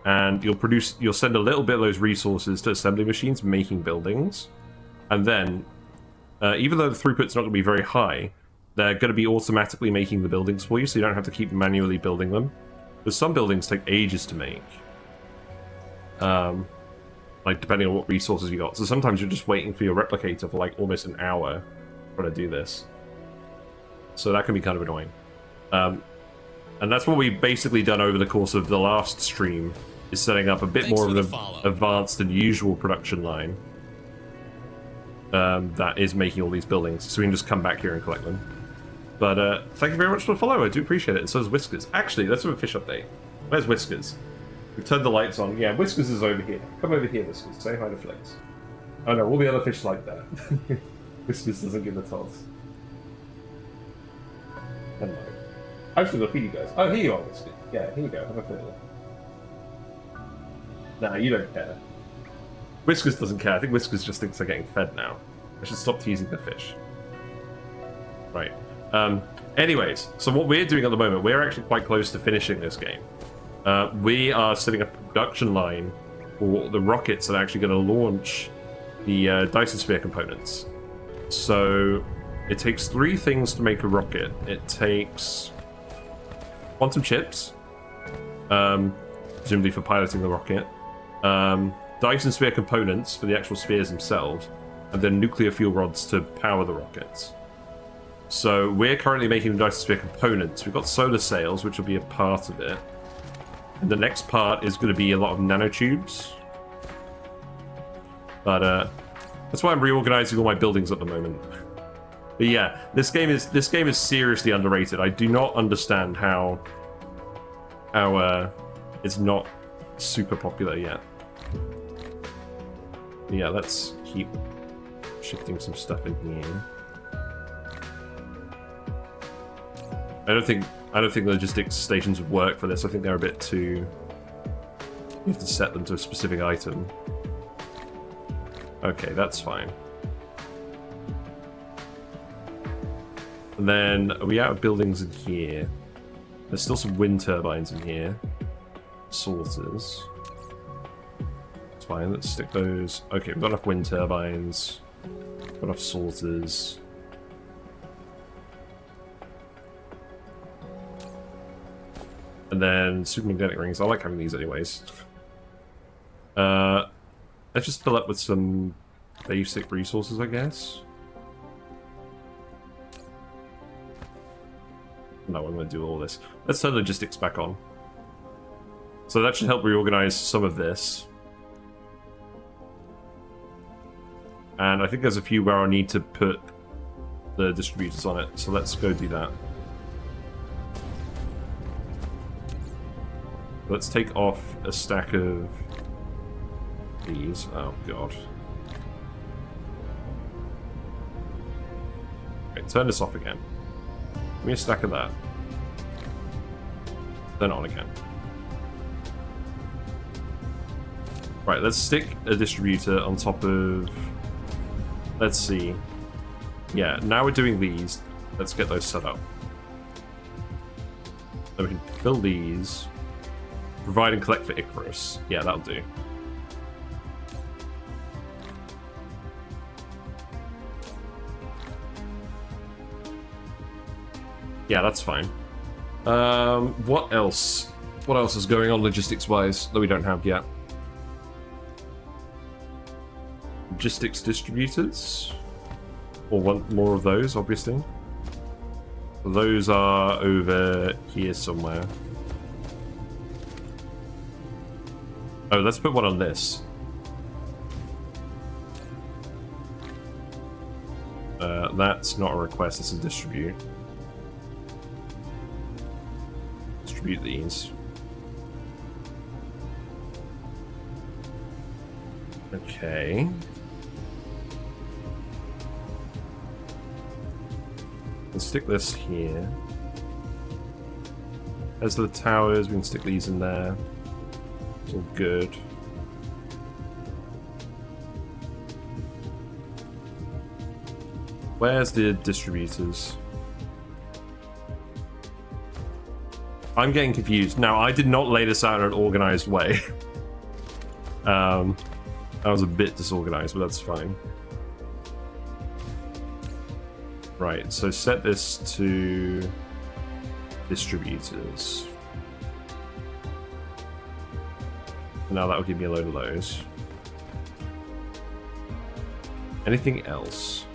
and you'll send a little bit of those resources to assembly machines making buildings, and then even though the throughput's not going to be very high, they're going to be automatically making the buildings for you, so you don't have to keep manually building them. Because some buildings take ages to make, like depending on what resources you got. So sometimes you're just waiting for your replicator for like almost an hour trying to do this. So that can be kind of annoying. And that's what we've basically done over the course of the last stream, is setting up a bit more of an advanced than usual production line that is making all these buildings, so we can just come back here and collect them. But thank you very much for the follow, I do appreciate it, and so does Whiskers. Actually, let's have a fish update. Where's Whiskers? We've turned the lights on. Yeah, Whiskers is over here. Come over here, Whiskers. Say hi to Flex. Oh no, all the other fish like that. Whiskers doesn't give a toss. Hello. I was going to feed you guys. Oh, here you are, Whiskers. Yeah, here you go. Have a fiddle. Nah, you don't care. Whiskers doesn't care. I think Whiskers just thinks they're getting fed now. I should stop teasing the fish. Right. Anyways, so what we're doing at the moment, we're actually quite close to finishing this game. We are setting a production line for the rockets that are actually going to launch the Dyson Sphere Components. So it takes 3 things to make a rocket. It takes quantum chips, presumably for piloting the rocket, Dyson Sphere Components for the actual spheres themselves, and then nuclear fuel rods to power the rockets. So we're currently making the Dyson Sphere Components. We've got solar sails, which will be a part of it. And the next part is going to be a lot of nanotubes. But that's why I'm reorganizing all my buildings at the moment. But yeah, this game is seriously underrated. I do not understand how it's not super popular yet. But yeah, let's keep shifting some stuff in here. I don't think logistics stations would work for this. I think they're a bit too... You have to set them to a specific item. Okay, that's fine. And then, are we out of buildings in here? There's still some wind turbines in here. Sorters. That's fine. Let's stick those. Okay, we've got enough wind turbines. Got enough sorters. And then supermagnetic rings. I like having these anyways. Let's just fill up with some basic resources, I guess. No, I'm going to do all this. Let's turn logistics back on. So that should help reorganize some of this. And I think there's a few where I need to put the distributors on it. So let's go do that. Let's take off a stack of these. Oh, God. Okay, turn this off again. Give me a stack of that. Then on again. Right, let's stick a distributor on top of... Let's see. Yeah, now we're doing these. Let's get those set up. Then we can fill these. Provide and collect for Icarus. Yeah, that'll do. Yeah, that's fine. What else? What else is going on logistics-wise that we don't have yet? Logistics distributors? Or want more of those, obviously. Those are over here somewhere. Oh, let's put one on this. That's not a request, it's a distribute. Distribute these. Okay. Let's stick this here. As the towers, we can stick these in there. It's all good. Where's the distributors? I'm getting confused. Now, I did not lay this out in an organized way. I was a bit disorganized, but that's fine. Right, so set this to distributors. Now that'll give me a load of those. Anything else?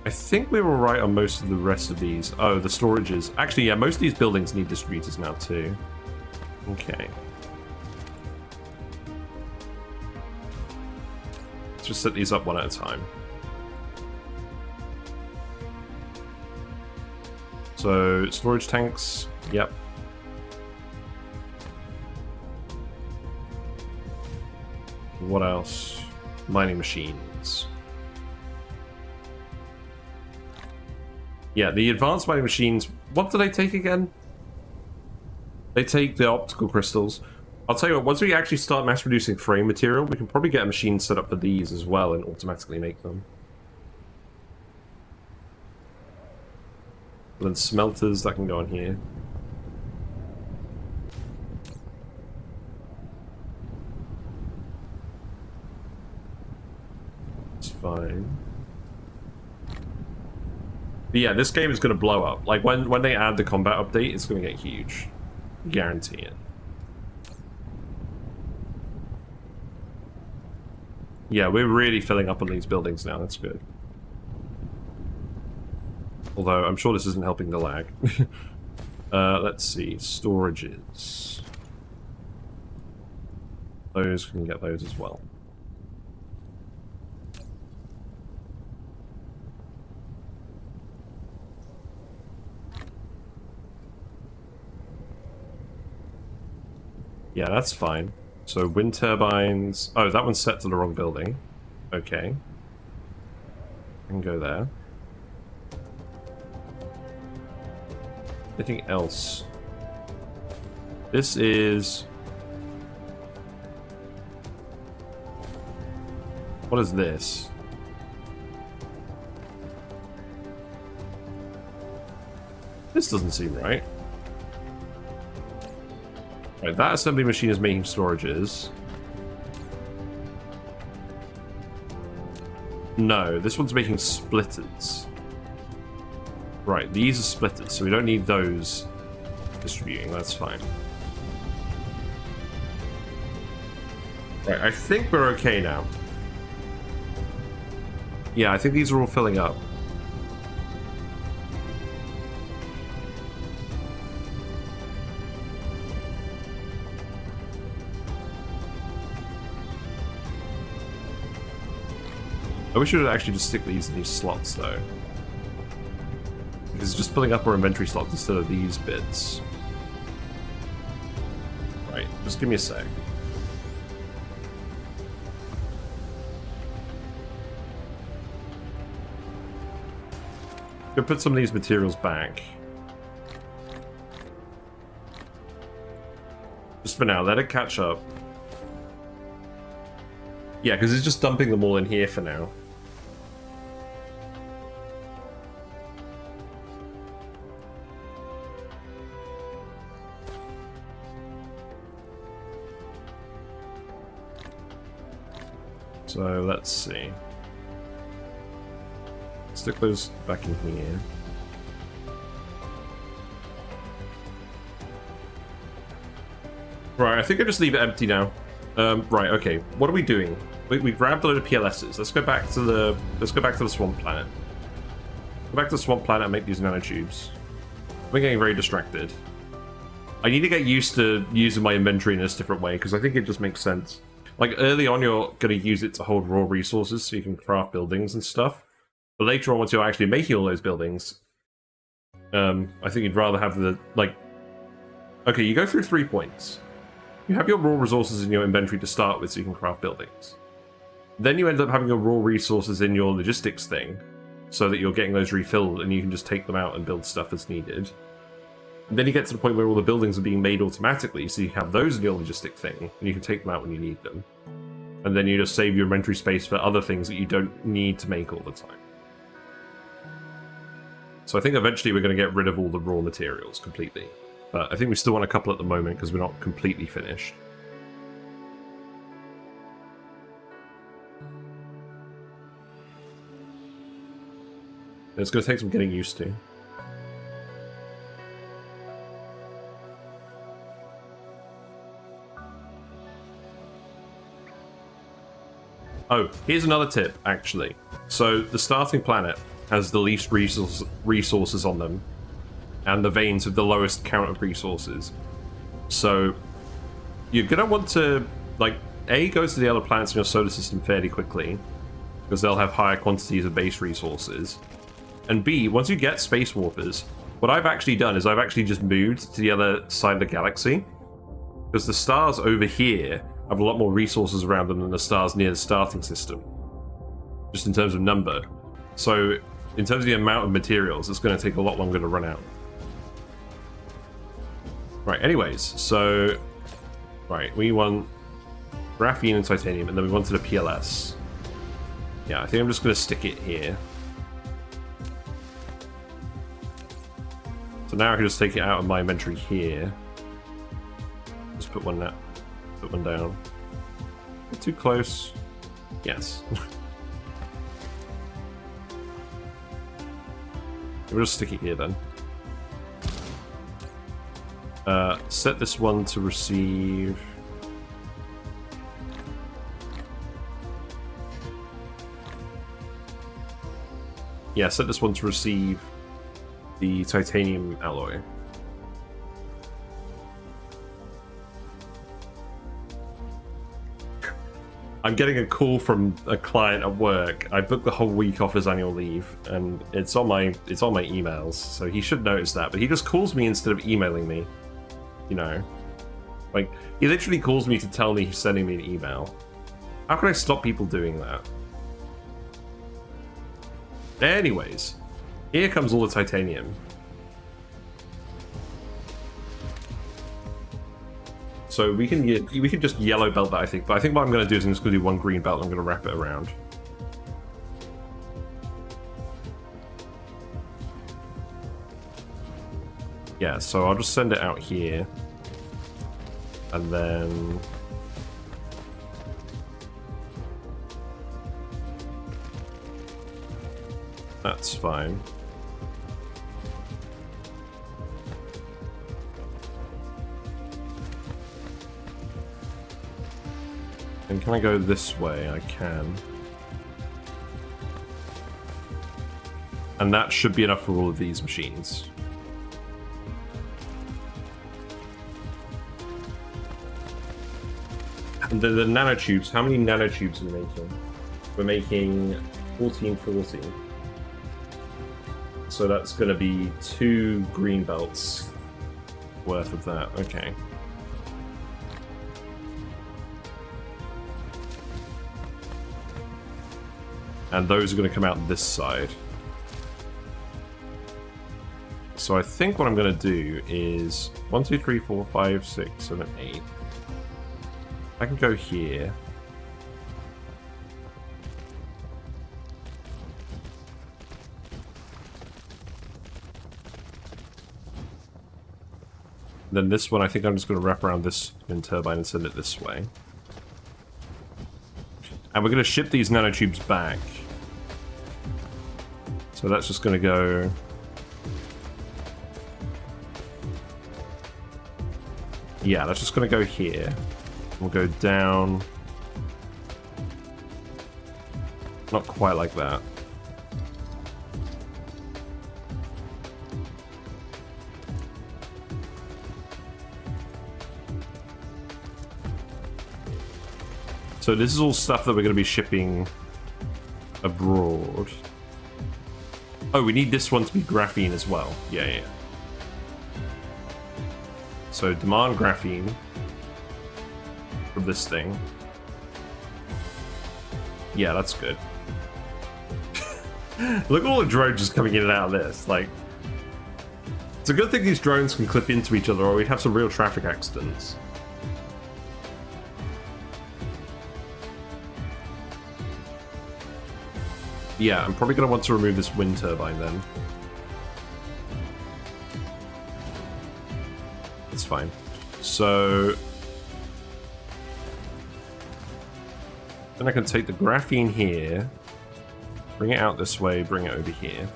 I think we were right on most of the rest of these. Oh, the storages. Actually, yeah, most of these buildings need distributors now too. Okay. Let's just set these up one at a time. So, storage tanks, yep. What else? Mining machines. Yeah, the advanced mining machines, what do they take again? They take the optical crystals. I'll tell you what, once we actually start mass producing frame material, we can probably get a machine set up for these as well and automatically make them. And then smelters, that can go on here. It's fine. But yeah, this game is going to blow up. Like, when they add the combat update, it's going to get huge. Guarantee it. Yeah, we're really filling up on these buildings now. That's good. Although, I'm sure this isn't helping the lag. Let's see. Storages. Those, we can get those as well. Yeah, that's fine. So, wind turbines... Oh, that one's set to the wrong building. Okay. I can go there. Anything else? This is... What is this? This doesn't seem right. Right, that assembly machine is making storages. No, this one's making splitters. Right, these are splitters, so we don't need those distributing, that's fine. Right, I think we're okay now. Yeah, I think these are all filling up. I wish we would actually just stick these in these slots, though. Because it's just filling up our inventory slots instead of these bits. Right, just give me a sec. Go put some of these materials back. Just for now, let it catch up. Yeah, because it's just dumping them all in here for now. So let's see. Stick those back in here. Right, I think I just leave it empty now. Right, okay. What are we doing? We grabbed a load of PLSs. Let's go back to the swamp planet. Go back to the swamp planet and make these nanotubes. I'm getting very distracted. I need to get used to using my inventory in this different way because I think it just makes sense. Like early on, you're going to use it to hold raw resources so you can craft buildings and stuff. But later on, once you're actually making all those buildings, I think you'd rather have the, like... Okay, you go through 3 points. You have your raw resources in your inventory to start with so you can craft buildings. Then you end up having your raw resources in your logistics thing so that you're getting those refilled and you can just take them out and build stuff as needed. And then you get to the point where all the buildings are being made automatically, so you have those in your logistic thing and you can take them out when you need them. And then you just save your inventory space for other things that you don't need to make all the time. So I think eventually we're going to get rid of all the raw materials completely. But I think we still want a couple at the moment because we're not completely finished. It's going to take some getting used to. Oh, here's another tip, actually. So the starting planet has the least resources on them, and the veins have the lowest count of resources. So you're going to want to, like, A, go to the other planets in your solar system fairly quickly, because they'll have higher quantities of base resources. And B, once you get space warpers, what I've actually done is I've actually just moved to the other side of the galaxy, because the stars over here have a lot more resources around them than the stars near the starting system, just in terms of number. So in terms of the amount of materials, it's going to take a lot longer to run out. Right, anyways, so... Right, we want graphene and titanium, and then we wanted a PLS. Yeah, I think I'm just going to stick it here. So now I can just take it out of my inventory here. Just put one down. Too close. Yes. We'll just stick it here then. Set this one to receive. Yeah, set this one to receive the titanium alloy. I'm getting a call from a client at work. I booked the whole week off as annual leave, and it's on my emails, so he should notice that. But he just calls me instead of emailing me. You know, like he literally calls me to tell me he's sending me an email. How can I stop people doing that? Anyways, here comes all the titanium. So we can just yellow belt that, I think. But I think what I'm going to do is I'm just going to do one green belt and I'm going to wrap it around. Yeah, so I'll just send it out here. And then that's fine. And can I go this way? I can. And that should be enough for all of these machines. And the nanotubes, how many nanotubes are we making? We're making 1440. So that's going to be 2 green belts worth of that. Okay. And those are going to come out this side. So I think what I'm going to do is 1, 2, 3, 4, 5, 6, 7, 8. I can go here. Then this one, I think I'm just going to wrap around this wind turbine and send it this way. And we're going to ship these nanotubes back. So that's just going to go... Yeah, that's just going to go here. We'll go down. Not quite like that. So this is all stuff that we're going to be shipping abroad. Oh, we need this one to be graphene as well. Yeah. So demand graphene from this thing. Yeah, that's good. Look at all the drones just coming in and out of this. Like, it's a good thing these drones can clip into each other, or we'd have some real traffic accidents. Yeah, I'm probably going to want to remove this wind turbine then. That's fine. So... then I can take the graphene here, bring it out this way, bring it over here.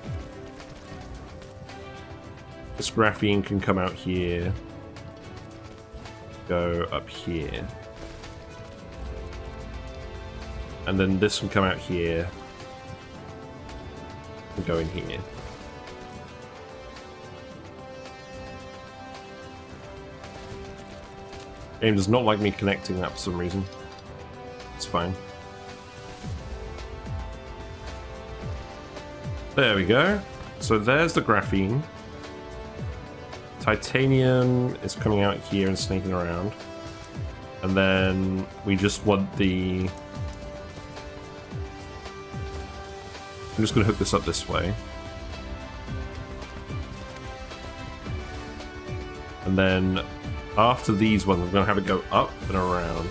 This graphene can come out here, go up here. And then this can come out here, and go in here. Game does not like me connecting that for some reason. It's fine. There we go. So there's the graphene. Titanium is coming out here and sneaking around. And then we just want the... I'm just going to hook this up this way. And then after these ones, I'm going to have it go up and around.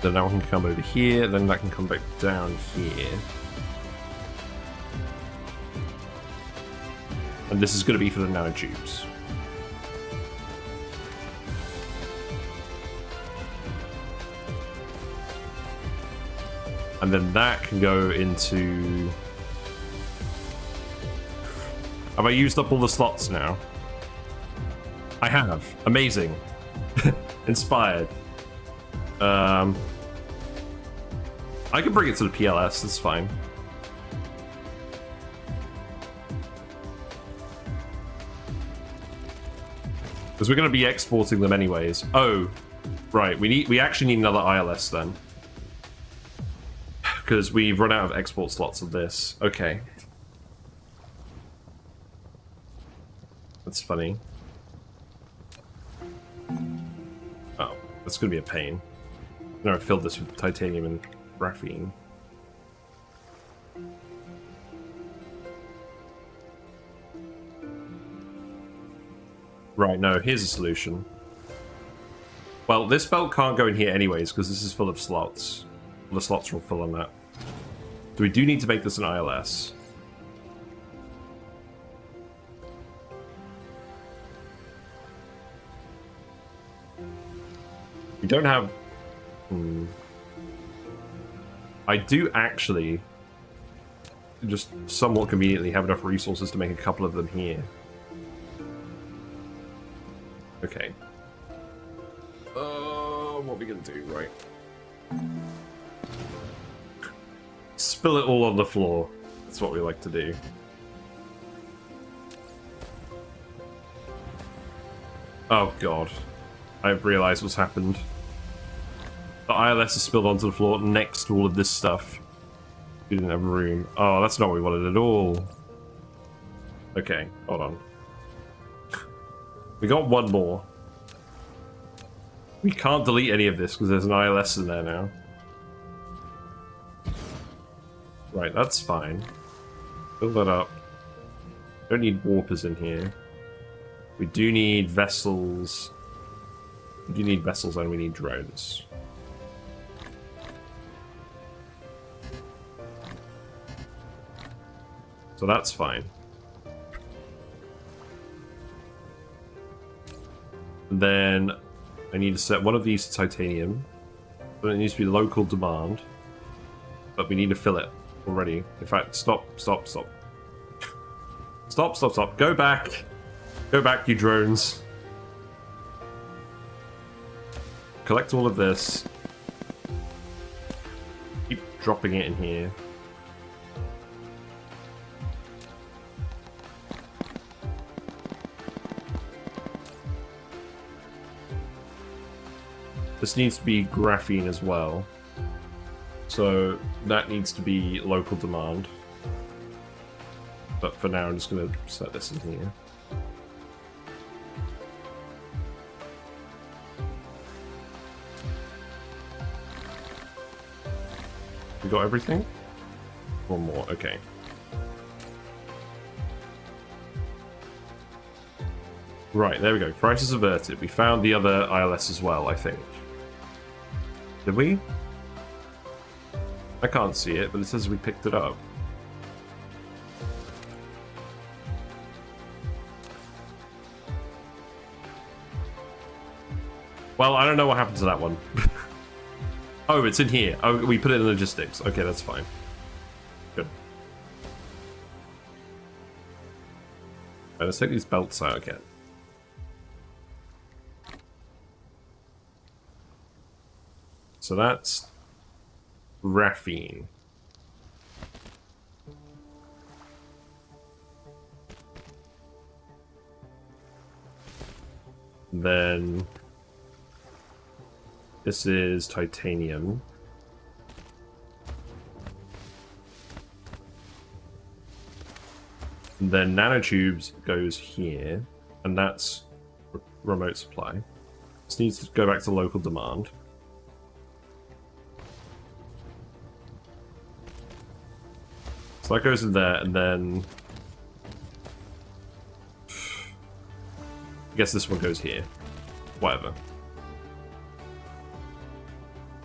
Then that one can come over here, then that can come back down here. And this is going to be for the nanotubes. And then that can go into... Have I used up all the slots now? I have. Amazing. Inspired. I can bring it to the PLS, that's fine. Because we're going to be exporting them anyways. Oh, right. We actually need another ILS then. Because we've run out of export slots of this. Okay. That's funny. Oh, that's going to be a pain. No, I filled this with titanium and graphene. Right, no, here's a solution. Well, this belt can't go in here anyways, because this is full of slots. The slots are all full on that. So we do need to make this an ILS. We don't have... I do actually, just somewhat conveniently, have enough resources to make a couple of them here. Okay. What are we gonna do? Right. Spill it all on the floor. That's what we like to do. Oh god. I've realized what's happened. The ILS is spilled onto the floor next to all of this stuff. We didn't have room. Oh, that's not what we wanted at all. Okay, hold on. We got one more. We can't delete any of this because there's an ILS in there now. Right, that's fine. Fill that up. Don't need warpers in here. We do need vessels. We do need vessels and we need drones. So that's fine. And then I need to set one of these to titanium. But it needs to be local demand. But we need to fill it already. In fact, stop. Stop, stop, stop. Go back. Go back, you drones. Collect all of this. Keep dropping it in here. This needs to be graphene as well. So that needs to be local demand. But for now, I'm just going to set this in here. We got everything? One more, okay. Right, there we go. Crisis averted. We found the other ILS as well, I think. Did we? I can't see it, but it says we picked it up. Well, I don't know what happened to that one. Oh, it's in here. Oh, we put it in logistics. Okay, that's fine. Good. Right, let's take these belts out again. So that's graphene. Then this is titanium. And then nanotubes goes here, and that's remote supply. This needs to go back to local demand. So that goes in there, and then I guess this one goes here. Whatever.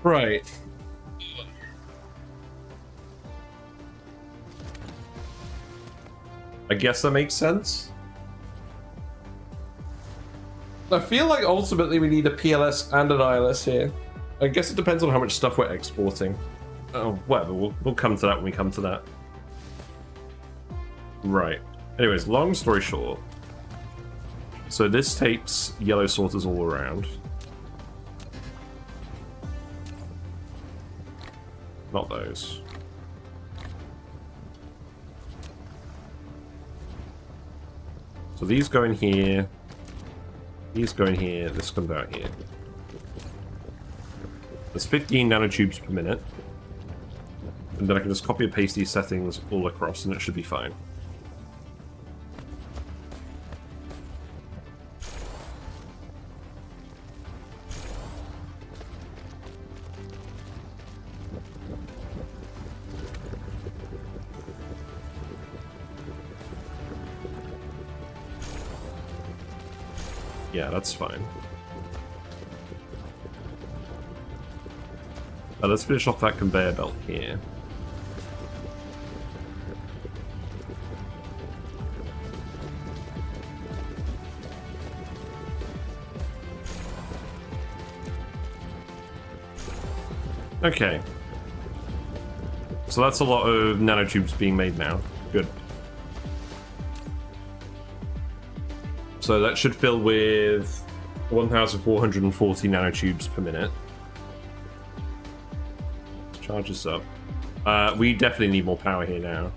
Right. I guess that makes sense. I feel like ultimately we need a PLS and an ILS here. I guess it depends on how much stuff we're exporting. Oh, whatever. We'll come to that when we come to that. Right. Anyways, long story short. So this takes yellow sorters all around. Not those. So these go in here. These go in here. This comes out here. There's 15 nanotubes per minute. And then I can just copy and paste these settings all across and it should be fine. Yeah, that's fine. Now let's finish off that conveyor belt here. Okay. So that's a lot of nanotubes being made now. Good. So that should fill with 1,440 nanotubes per minute. Let's charge this up. We definitely need more power here now.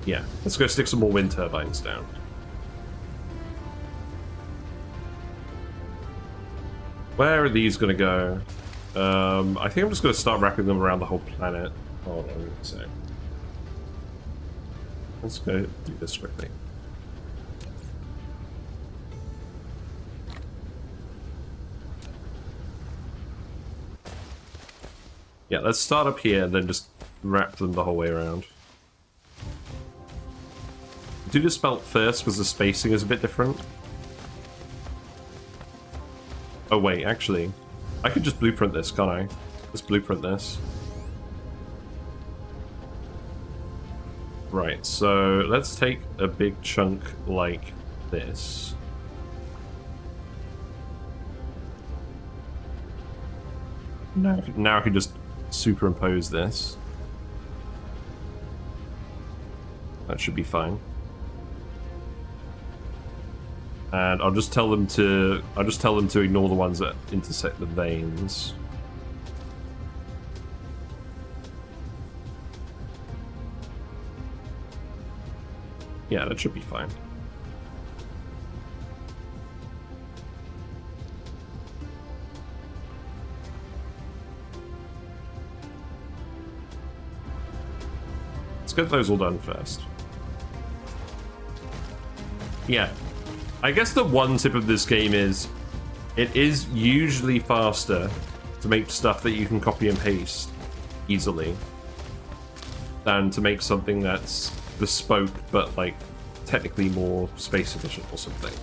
Yeah, let's go stick some more wind turbines down. Where are these going to go? I think I'm just going to start wrapping them around the whole planet. Hold on a sec. Let's go do this quickly. Yeah, let's start up here and then just wrap them the whole way around. Do the spelt first because the spacing is a bit different. Oh wait, actually, I could just blueprint this, can't I? Let's blueprint this. Right, so let's take a big chunk like this. Now I can just superimpose this. That should be fine. And I'll just tell them to ignore the ones that intersect the veins. Yeah, that should be fine. Let's get those all done first. Yeah. I guess the one tip of this game is it is usually faster to make stuff that you can copy and paste easily than to make something that's bespoke but like technically more space efficient or something.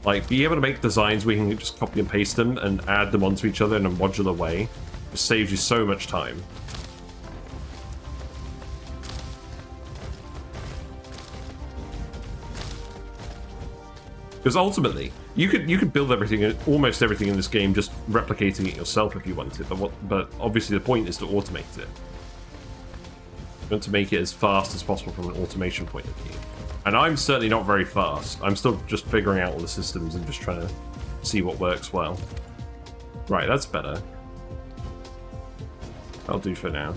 Like being able to make designs where you can just copy and paste them and add them onto each other in a modular way just saves you so much time. Because ultimately, you could build everything, almost everything in this game, just replicating it yourself if you wanted. But obviously, the point is to automate it. You want to make it as fast as possible from an automation point of view. And I'm certainly not very fast. I'm still just figuring out all the systems and just trying to see what works well. Right, that's better. That'll do for now.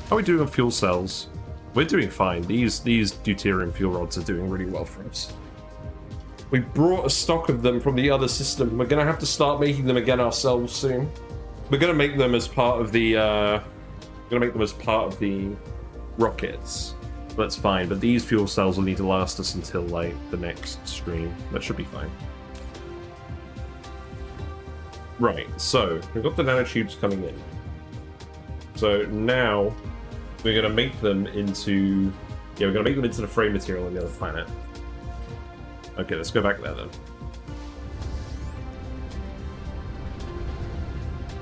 How are we doing on fuel cells? We're doing fine. These deuterium fuel rods are doing really well for us. We brought a stock of them from the other system. We're gonna have to start making them again ourselves soon. We're gonna make them as part of the rockets. That's fine, but these fuel cells will need to last us until like the next stream. That should be fine. Right, so we've got the nanotubes coming in. So now we're going to make them into... Yeah, we're going to make them into the frame material on the other planet. Okay, let's go back there then.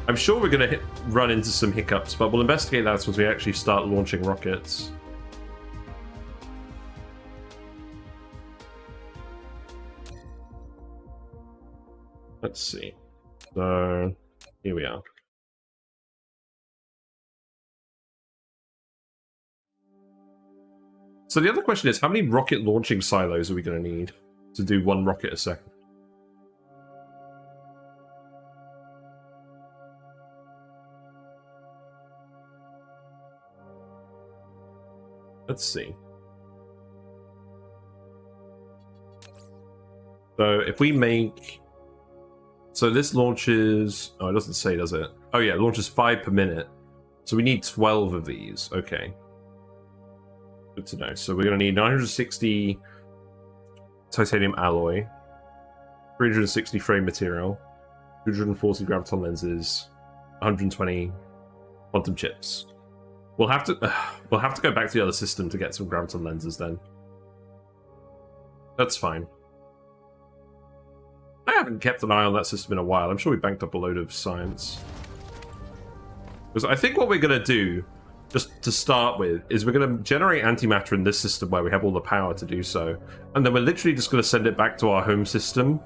I'm sure we're going to run into some hiccups, but we'll investigate that once we actually start launching rockets. Let's see. So, here we are. So the other question is, how many rocket launching silos are we going to need to do one rocket a second? Let's see. So if we make... So this launches... Oh, it doesn't say, does it? Oh yeah, it launches 5 per minute. So we need 12 of these. Okay. Good to know. So we're going to need 960 titanium alloy, 360 frame material, 240 graviton lenses, 120 quantum chips. We'll have to go back to the other system to get some graviton lenses then. That's fine. I haven't kept an eye on that system in a while. I'm sure we banked up a load of science. Because I think what we're going to do just to start with, is we're going to generate antimatter in this system where we have all the power to do so. And then we're literally just going to send it back to our home system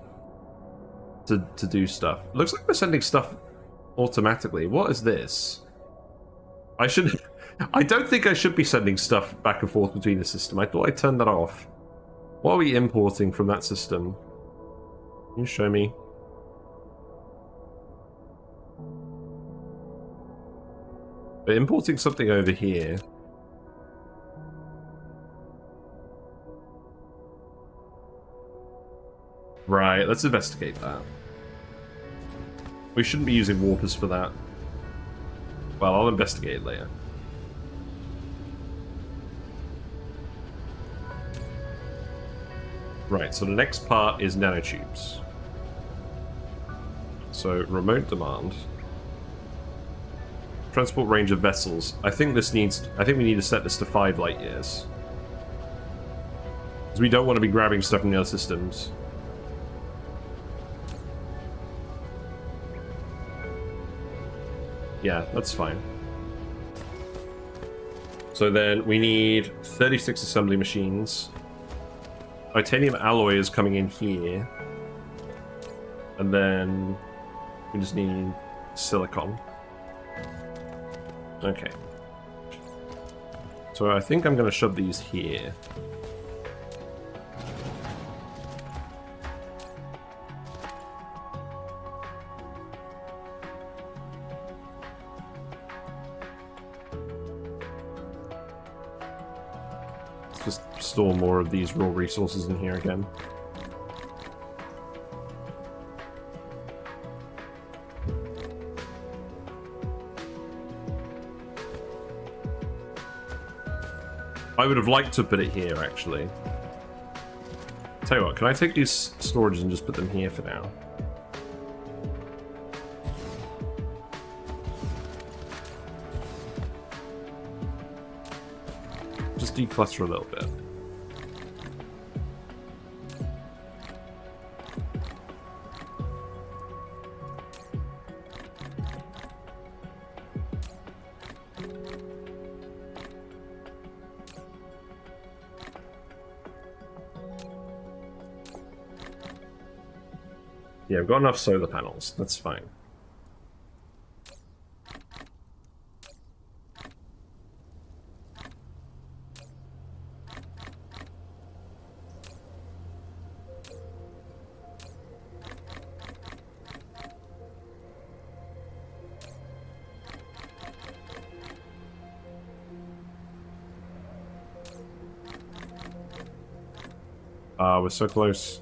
to do stuff. Looks like we're sending stuff automatically. What is this? I don't think I should be sending stuff back and forth between the system. I thought I turned that off. What are we importing from that system? Can you show me? We're importing something over here. Right, let's investigate that. We shouldn't be using warpers for that. Well, I'll investigate it later. Right, so the next part is nanotubes. So, remote demand. Transport range of vessels. I think we need to set this to 5 light years. Because we don't want to be grabbing stuff from the other systems. Yeah, that's fine. So then we need 36 assembly machines. Titanium alloy is coming in here. And then we just need silicon. Okay. So I think I'm going to shove these here. Let's just store more of these raw resources in here again. I would have liked to put it here, actually. Tell you what, can I take these storages and just put them here for now? Just declutter a little bit. Yeah, we've got enough solar panels. That's fine. We're so close.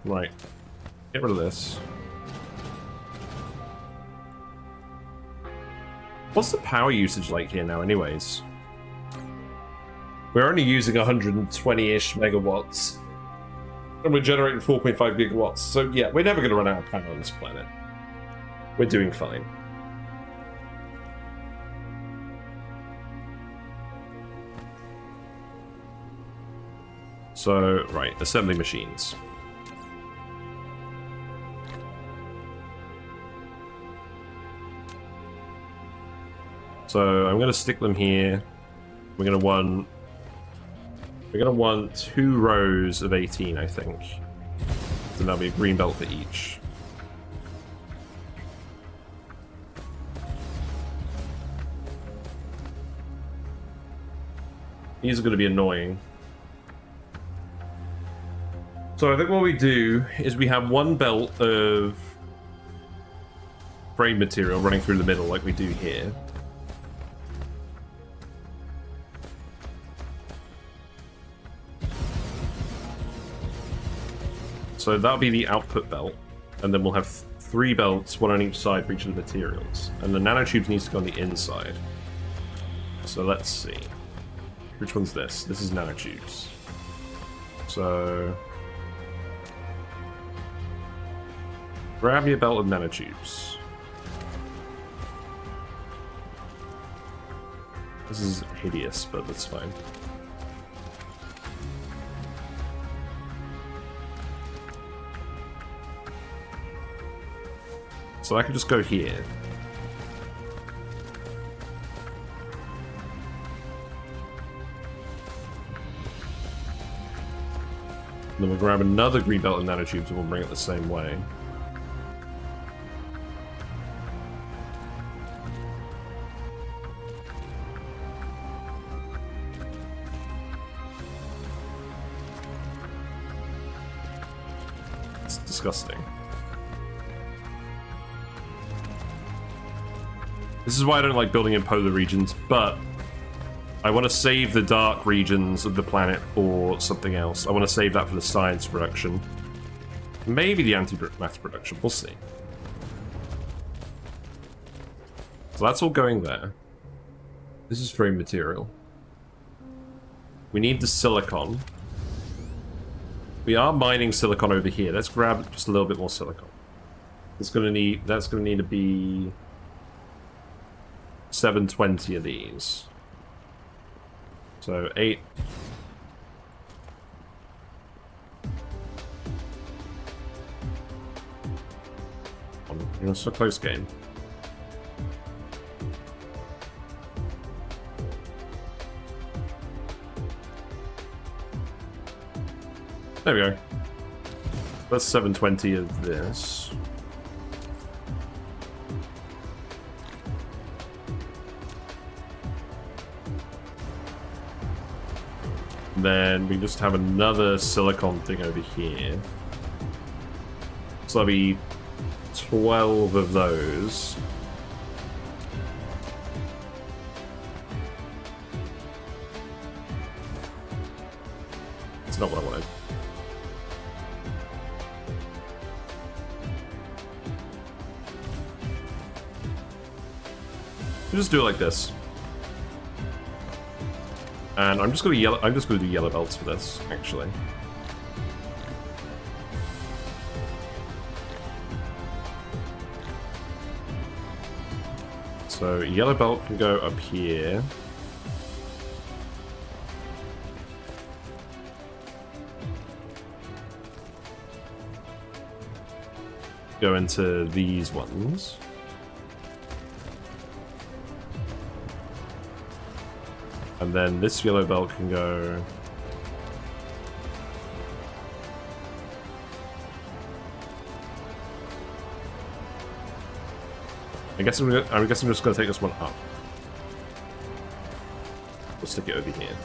Right. Get rid of this. What's the power usage like here now, anyways? We're only using 120-ish megawatts. And we're generating 4.5 gigawatts. So, yeah, we're never going to run out of power on this planet. We're doing fine. So, right, assembly machines. So I'm going to stick them here. We're going to want 2 rows of 18, I think. So that'll be a green belt for each. These are going to be annoying. So I think what we do is we have 1 belt of frame material running through the middle like we do here. So that'll be the output belt, and then we'll have 3 belts, 1 on each side for each of the materials. And the nanotubes needs to go on the inside. So let's see. Which one's this? This is nanotubes. So grab your belt of nanotubes. This is hideous, but that's fine. So I can just go here. Then we'll grab another green belt and nanotubes and we'll bring it the same way. It's disgusting. This is why I don't like building in polar regions, but I want to save the dark regions of the planet for something else. I want to save that for the science production. Maybe the anti-matter production. We'll see. So that's all going there. This is frame material. We need the silicon. We are mining silicon over here. Let's grab just a little bit more silicon. That's gonna need to be 720 of these. So 8. You know, it's a close game. There we go. That's 720 of this. Then we just have another silicon thing over here. So that'll be 12 of those. It's not what I wanted. We'll just do it like this. And I'm just gonna do yellow belts for this, actually. So yellow belt can go up here. Go into these ones. And then this yellow belt can go... I guess I'm just going to take this one up. We'll stick it over here.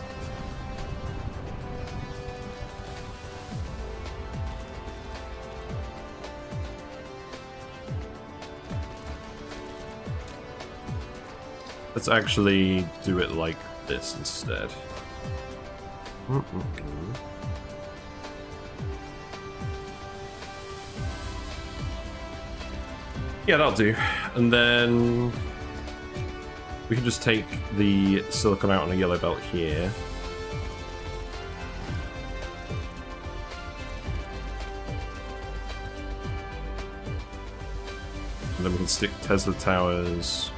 Let's actually do it like this instead. Yeah, that'll do. And then we can just take the silicon out on a yellow belt here. And then we can stick Tesla towers.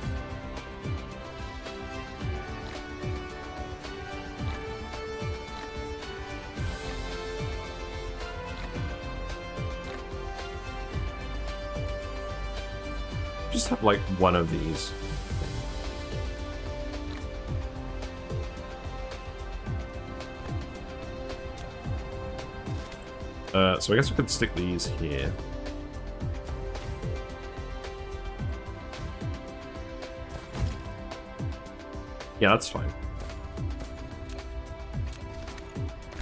Just have like one of these. So I guess we could stick these here. Yeah, that's fine.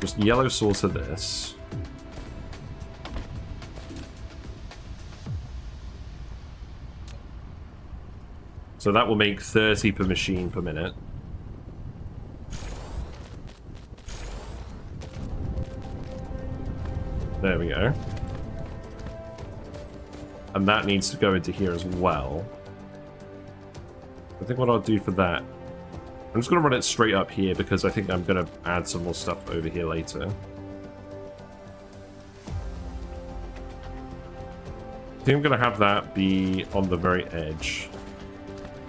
Just yellow source of this. So that will make 30 per machine per minute. There we go. And that needs to go into here as well. I think what I'll do for that... I'm just going to run it straight up here because I think I'm going to add some more stuff over here later. I think I'm going to have that be on the very edge.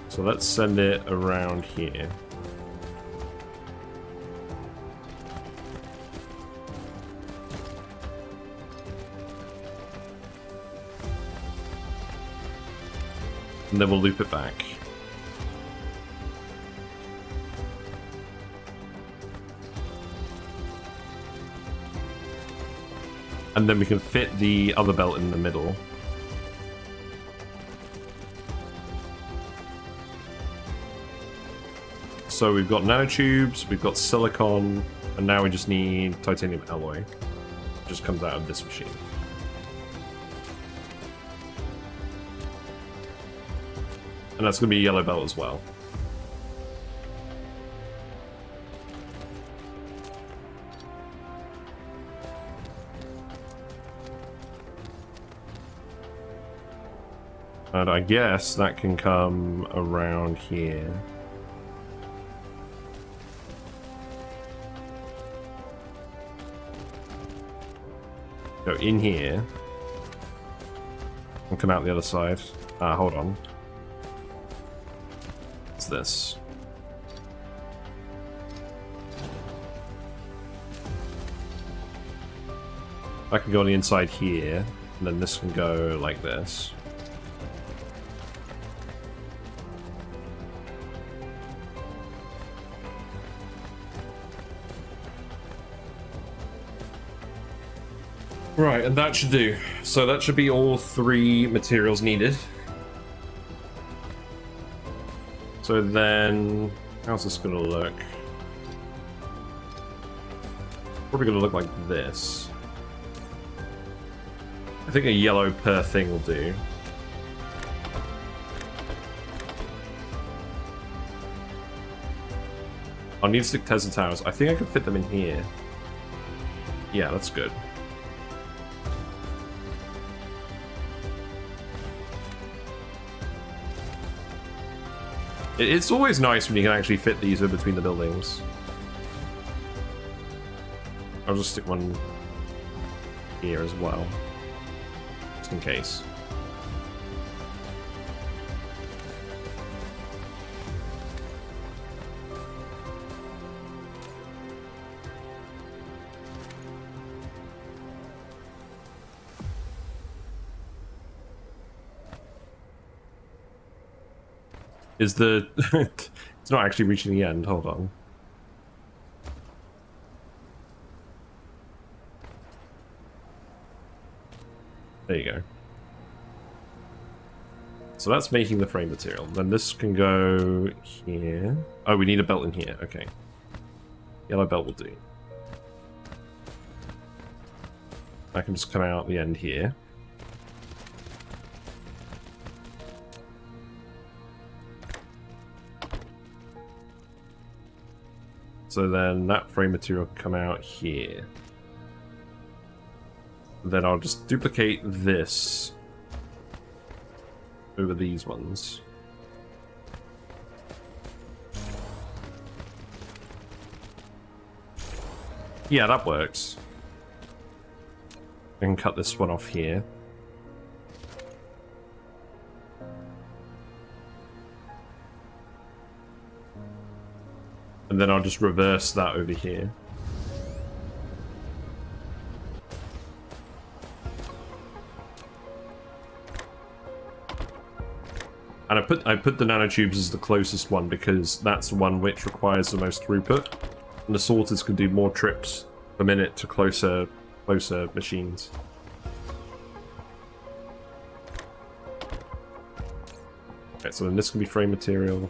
So let's send it around here. And then we'll loop it back. And then we can fit the other belt in the middle. So we've got nanotubes, we've got silicon, and now we just need titanium alloy. It just comes out of this machine. And that's going to be a yellow belt as well. And I guess that can come around here. Go in here. And come out the other side. Hold on. What's this? I can go on the inside here, and then this can go like this. Right, and that should do. So that should be all 3 materials needed. So then, how's this gonna look? Probably gonna look like this. I think a yellow per thing will do. I'll need to stick Tesla towers. I think I can fit them in here. Yeah, that's good. It's always nice when you can actually fit these in between the buildings. I'll just stick one here as well, just in case. Is the... It's not actually reaching the end, hold on. There you go. So that's making the frame material. Then this can go here. Oh, we need a belt in here, okay. Yellow belt will do. I can just come out the end here. So then that frame material can come out here. Then I'll just duplicate this over these ones. Yeah, that works. I can cut this one off here. And then I'll just reverse that over here. And I put the nanotubes as the closest one because that's the one which requires the most throughput. And the sorters can do more trips per minute to closer machines. Okay, so then this can be frame material.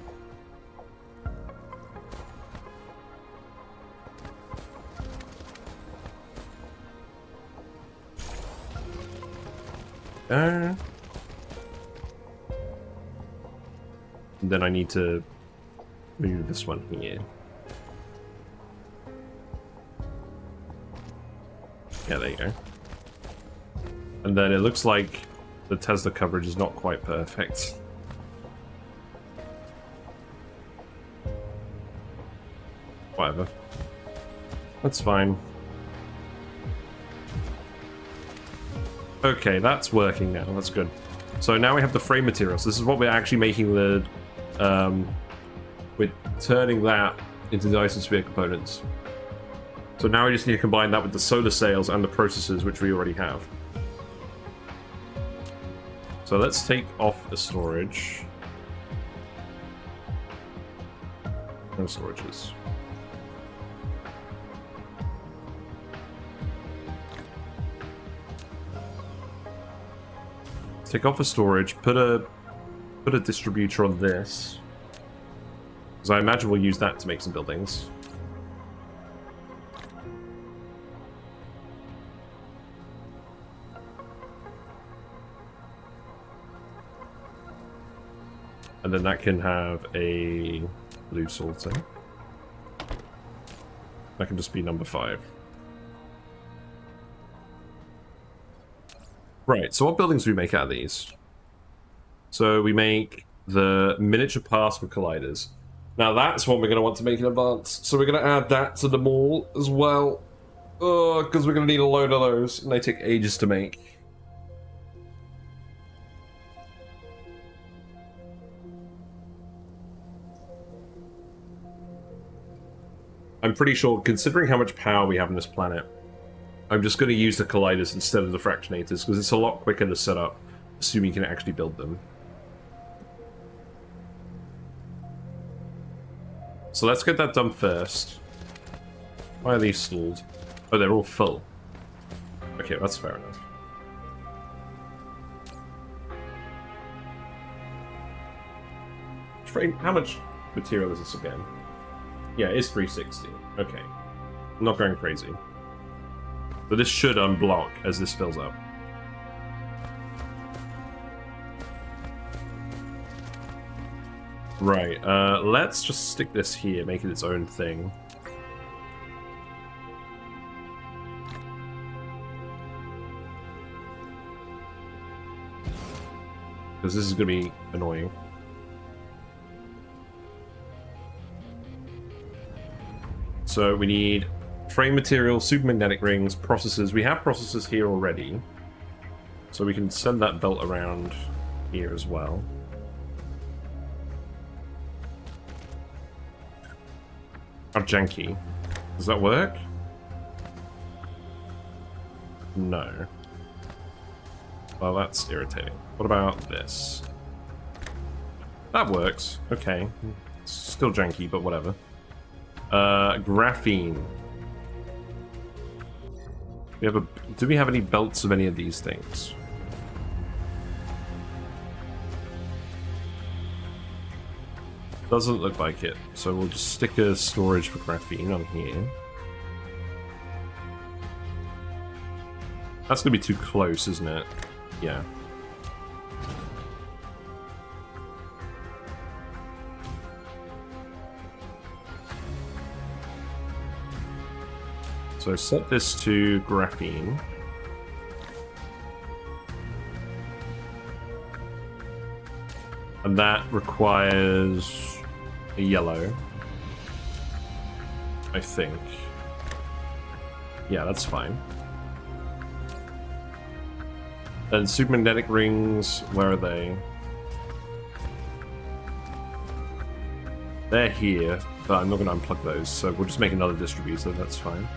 And then I need to move this one here. Yeah, there you go. And then it looks like the Tesla coverage is not quite perfect. Whatever. That's fine. Okay, that's working now. That's good. So now we have the frame materials. This is what we're actually making the... we're turning that into Dyson Sphere Components. So now we just need to combine that with the solar sails and the processors, which we already have. So let's take off the storage. No storages. Take off a storage, put a distributor on this. Because I imagine we'll use that to make some buildings. And then that can have a blue sorting. That can just be number 5. Right, so what buildings do we make out of these? So we make the miniature particle colliders. Now that's what we're going to want to make in advance. So we're going to add that to the mall as well. Oh, because we're going to need a load of those, and they take ages to make. I'm pretty sure, considering how much power we have on this planet, I'm just going to use the colliders instead of the fractionators, because it's a lot quicker to set up, assuming you can actually build them. So let's get that done first. Why are these stalled? Oh, they're all full. Okay, that's fair enough. How much material is this again? Yeah, it's 360. Okay. I'm not going crazy. But this should unblock as this fills up. Right, let's just stick this here, make it its own thing. Because this is going to be annoying. So we need frame material, supermagnetic rings, processors. We have processors here already. So we can send that belt around here as well. How janky. Does that work? No. Well, that's irritating. What about this? That works. Okay. It's still janky, but whatever. Graphene. Do we have any belts of any of these things? Doesn't look like it, so we'll just stick a storage for graphene on here. That's gonna be too close, isn't it? Yeah. So set this to graphene. And that requires a yellow, I think. Yeah, that's fine. Then supermagnetic rings, where are they? They're here, but I'm not going to unplug those, so we'll just make another distributor, that's fine.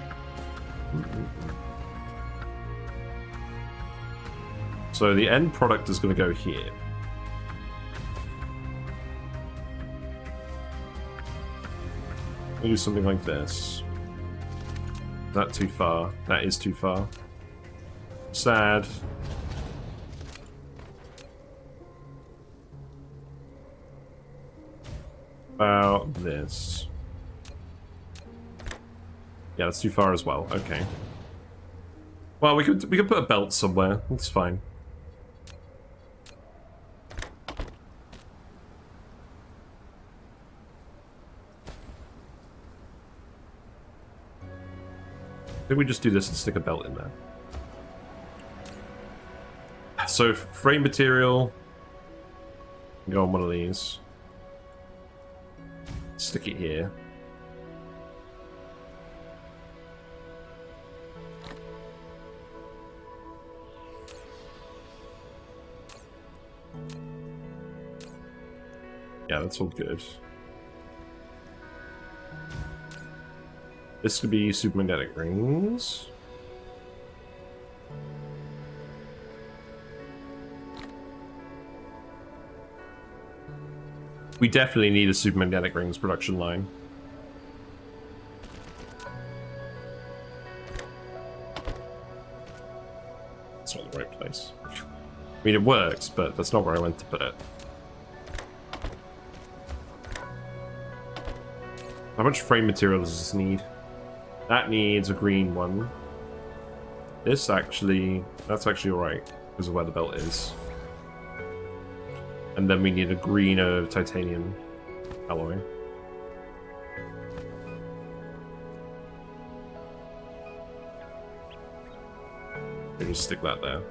So the end product is going to go here. We'll do something like this. Is that too far? That is too far. Sad. About this. Yeah, that's too far as well. Okay. Well, we could put a belt somewhere. That's fine. I think we just do this and stick a belt in there. So frame material. Go on one of these. Stick it here. Yeah, that's all good. This could be supermagnetic rings. We definitely need a supermagnetic rings production line. place. I mean, it works, but that's not where I went to put it. How much frame material does this need? That needs a green one. This actually, that's actually alright, because of where the belt is. And then we need a green of titanium alloy. We'll just stick that there.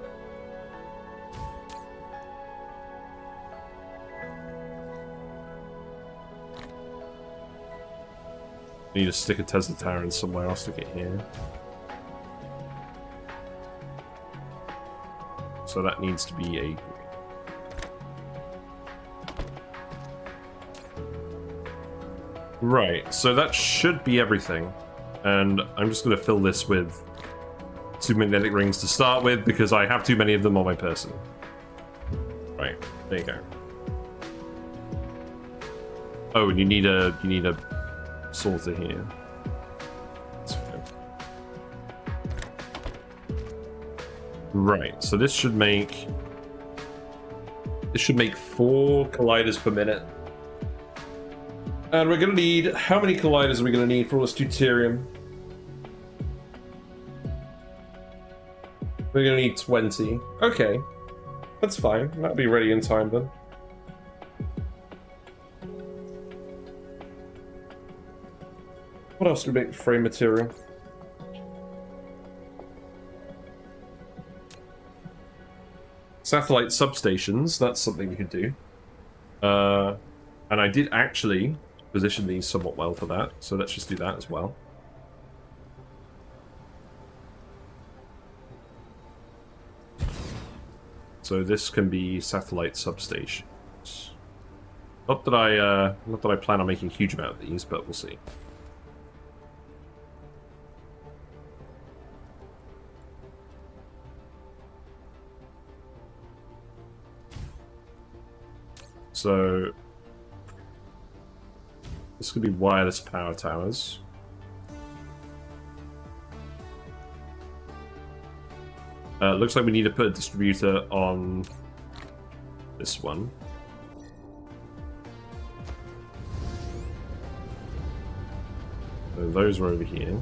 Need to stick a Tesla tower in somewhere. I'll stick it here. So that needs to be a... Right, so that should be everything. And I'm just going to fill this with 2 magnetic rings to start with, because I have too many of them on my person. Right, there you go. Oh, and you need a sorter here. That's fine. Right, so this should make 4 colliders per minute. And we're gonna need, how many colliders are we gonna need for all this deuterium? We're gonna need 20. Okay, that's fine. That'll be ready in time then. What else do we make frame material? Satellite substations, that's something we could do. And I did actually position these somewhat well for that, so let's just do that as well. So this can be satellite substations. Not that I plan on making a huge amount of these, but we'll see. So this could be wireless power towers. Looks like we need to put a distributor on this one. So those are over here.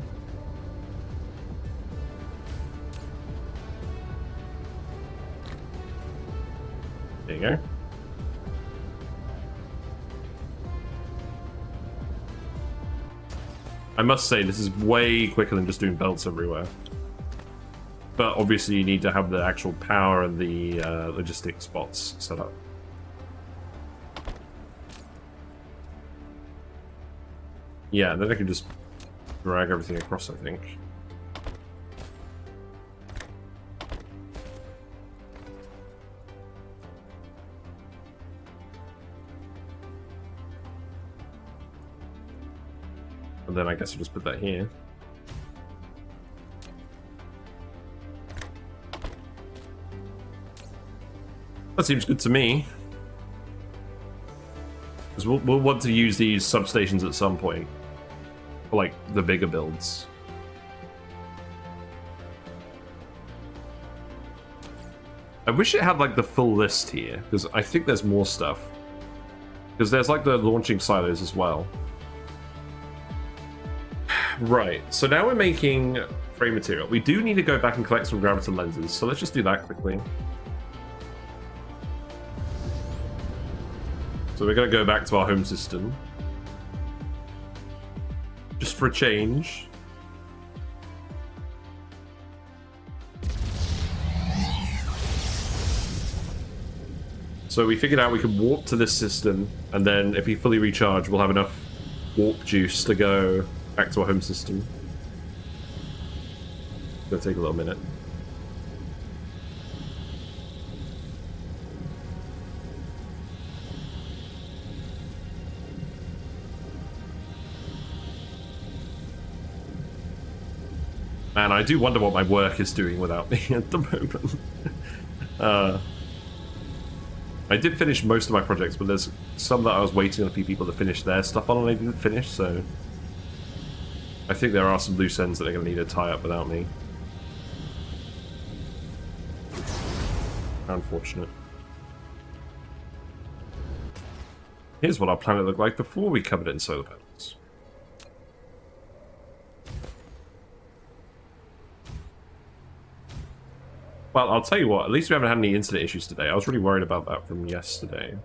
There you go. I must say, this is way quicker than just doing belts everywhere. But obviously you need to have the actual power and the logistic spots set up. Yeah, then I can just drag everything across, I think. And then I guess I'll just put that here. That seems good to me. Because we'll want to use these substations at some point. For, like, the bigger builds. I wish it had, like, the full list here. Because I think there's more stuff. Because there's, like, the launching silos as well. Right, so now we're making frame material. We do need to go back and collect some graviton lenses, so let's just do that quickly. So we're going to go back to our home system. Just for a change. So we figured out we could warp to this system, and then if we fully recharge, we'll have enough warp juice to go back to our home system. It's gonna take a little minute. Man, I do wonder what my work is doing without me at the moment. I did finish most of my projects, but there's some that I was waiting on a few people to finish their stuff on and they didn't finish, so I think there are some loose ends that are going to need to tie up without me. How unfortunate. Here's what our planet looked like before we covered it in solar panels. Well, I'll tell you what, at least we haven't had any internet issues today. I was really worried about that from yesterday.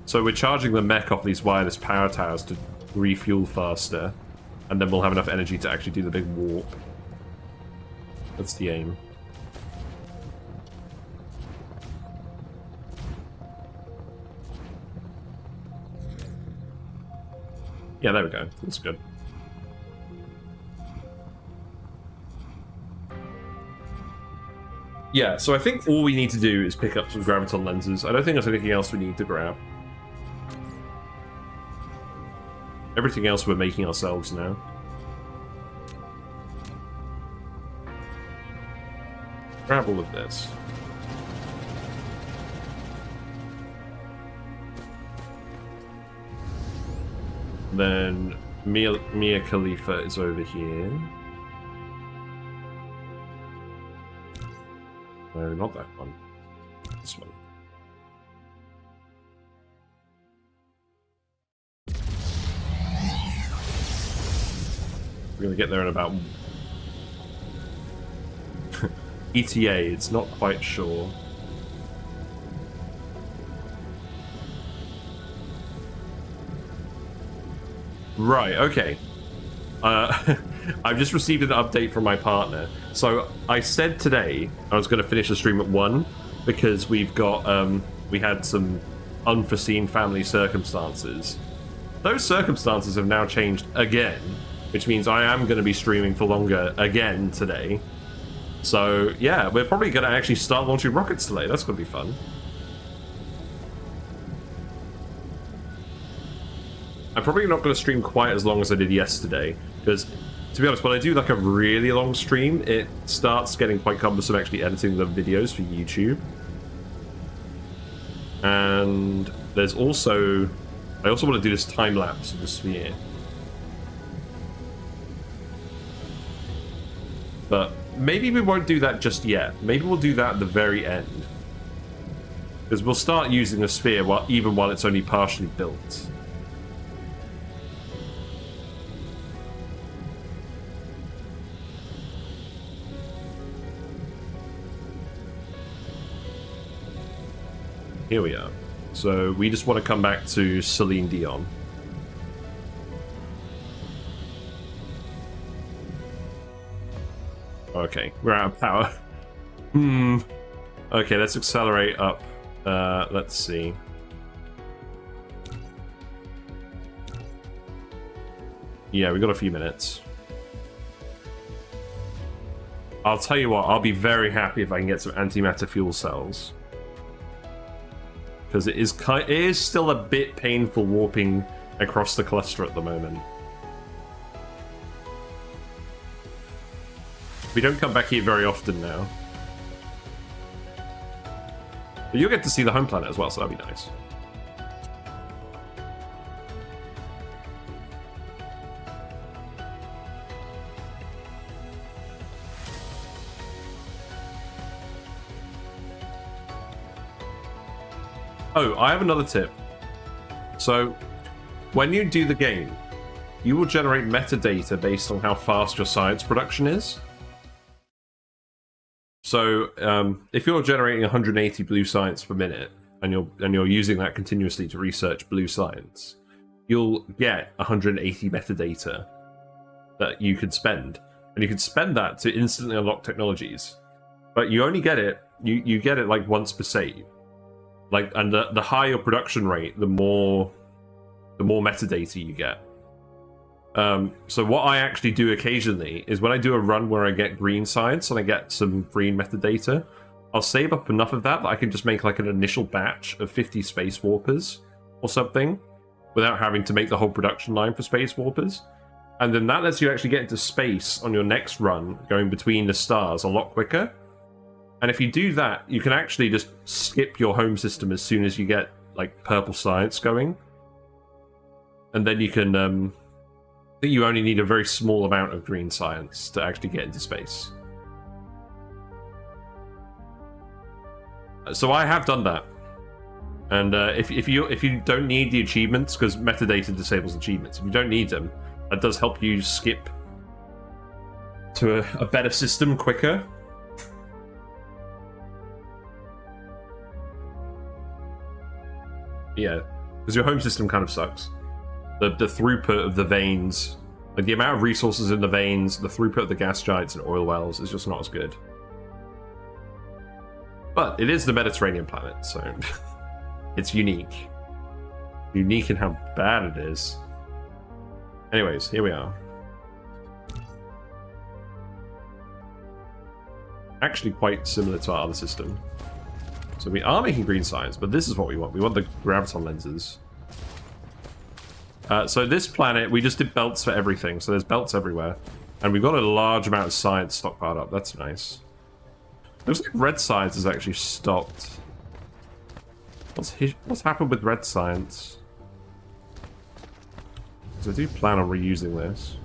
So we're charging the mech off these wireless power towers to refuel faster, and then we'll have enough energy to actually do the big warp. That's the aim. Yeah, there we go. That's good. Yeah, so I think all we need to do is pick up some graviton lenses. I don't think there's anything else we need to grab. Everything else we're making ourselves now. Grab all of this. Then Mia Khalifa is over here. No, not that one. This one. We're gonna get there in about ETA, it's not quite sure. Right, okay. I've just received an update from my partner. So I said today I was going to finish the stream at 1 because we've got we had some unforeseen family circumstances. Those circumstances have now changed again, which means I am going to be streaming for longer again today. So yeah, we're probably going to actually start launching rockets today. That's going to be fun. I'm probably not going to stream quite as long as I did yesterday, because, to be honest, when I do like a really long stream, it starts getting quite cumbersome actually editing the videos for YouTube. And there's also... I also want to do this time-lapse of the sphere. But maybe we won't do that just yet. Maybe we'll do that at the very end. Because we'll start using the sphere even while it's only partially built. Here we are. So we just want to come back to Celine Dion. Okay, we're out of power. Okay, let's accelerate up. Let's see. Yeah, we got a few minutes. I'll tell you what, I'll be very happy if I can get some antimatter fuel cells. Because it is still a bit painful warping across the cluster at the moment. We don't come back here very often now. But you'll get to see the home planet as well, so that'd be nice. Oh, I have another tip. So, when you do the game, you will generate metadata based on how fast your science production is. So, if you're generating 180 blue science per minute, and you're using that continuously to research blue science, you'll get 180 metadata that you could spend, and you can spend that to instantly unlock technologies. But you only get it you get it like once per save. Like, and the higher your production rate, the more metadata you get. So what I actually do occasionally is when I do a run where I get green science and I get some green metadata, I'll save up enough of that I can just make like an initial batch of 50 space warpers or something without having to make the whole production line for space warpers. And then that lets you actually get into space on your next run, going between the stars a lot quicker. And if you do that, you can actually just skip your home system as soon as you get like purple science going. And then you can I think you only need a very small amount of green science to actually get into space. So I have done that. And if you don't need the achievements, because metadata disables achievements, if you don't need them, that does help you skip to a better system quicker. Yeah, because your home system kind of sucks. The throughput of the veins, like the amount of resources in the veins, the throughput of the gas giants and oil wells is just not as good. But it is the Mediterranean planet, so it's unique. Unique in how bad it is. Anyways, here we are. Actually quite similar to our other system. So we are making green science, but this is what we want. We want the graviton lenses. So this planet, we just did belts for everything. So there's belts everywhere. And we've got a large amount of science stockpiled up. That's nice. Looks like red science has actually stopped. What's happened with red science? Because I do plan on reusing this.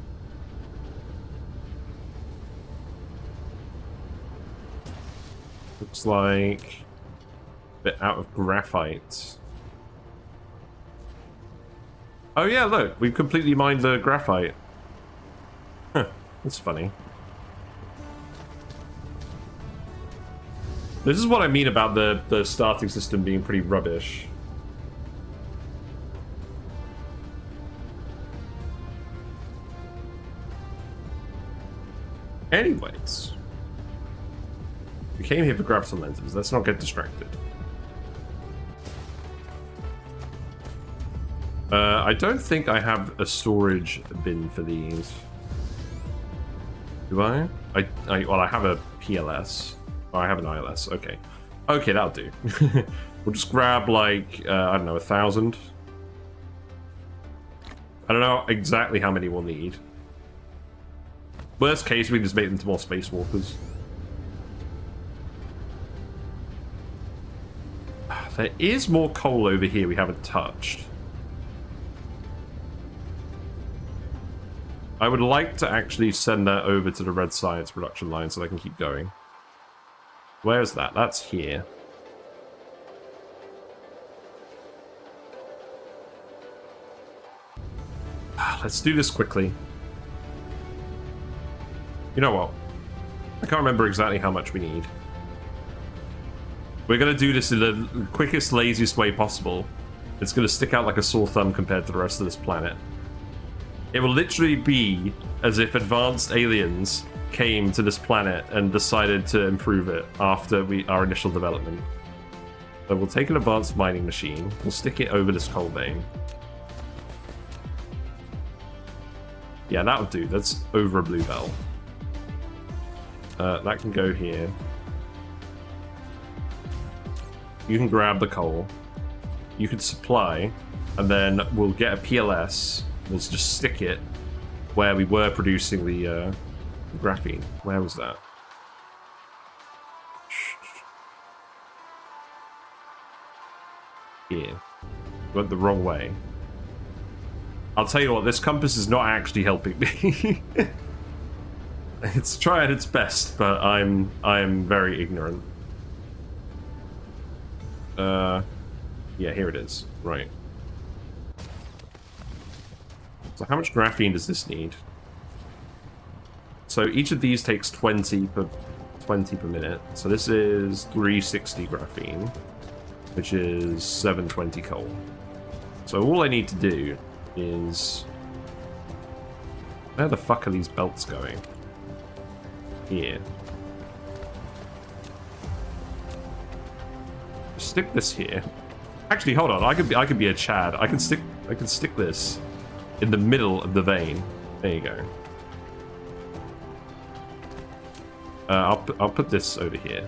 Looks like a bit out of graphite. Oh yeah, look, we've completely mined the graphite. Huh, that's funny. This is what I mean about the starting system being pretty rubbish. Anyways. We came here for graviton lenses. Let's not get distracted. I don't think I have a storage bin for these. Do I? Well, I have a PLS. Oh, I have an ILS. Okay. Okay, that'll do. We'll just grab, like, I don't know, 1,000. I don't know exactly how many we'll need. Worst case, we can just make them into more spacewalkers. There is more coal over here we haven't touched. I would like to actually send that over to the red science production line so they can keep going. Where's that? That's here. Let's do this quickly. You know what? I can't remember exactly how much we need. We're going to do this in the quickest, laziest way possible. It's going to stick out like a sore thumb compared to the rest of this planet. It will literally be as if advanced aliens came to this planet and decided to improve it after our initial development. So we'll take an advanced mining machine. We'll stick it over this coal vein. Yeah, that'll do. That's over a blue bell. That can go here. You can grab the coal. You can supply, and then we'll get a PLS. We'll just stick it where we were producing the graphene. Where was that? Here. Went the wrong way. I'll tell you what, this compass is not actually helping me. It's trying its best, but I'm very ignorant. Yeah, here it is. Right. So how much graphene does this need? So each of these takes 20 per minute. So this is 360 graphene, which is 720 coal. So all I need to do is... Where the fuck are these belts going? Here. Stick this here. Actually, hold on. I could be a Chad. I can stick this in the middle of the vein. There you go. I'll put this over here.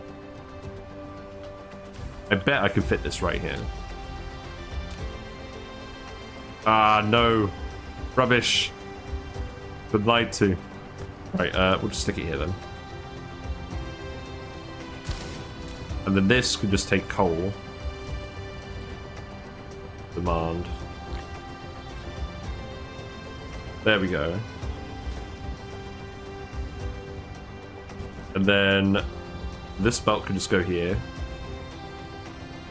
I bet I can fit this right here. Ah, no. Rubbish. Been lied to. Right, we'll just stick it here then. And then this could just take coal. Demand. There we go. And then this belt can just go here.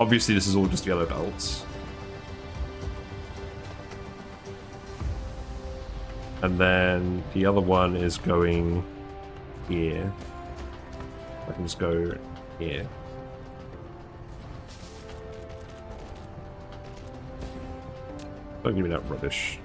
Obviously, this is all just yellow belts. And then the other one is going here. I can just go here. Don't give me that rubbish.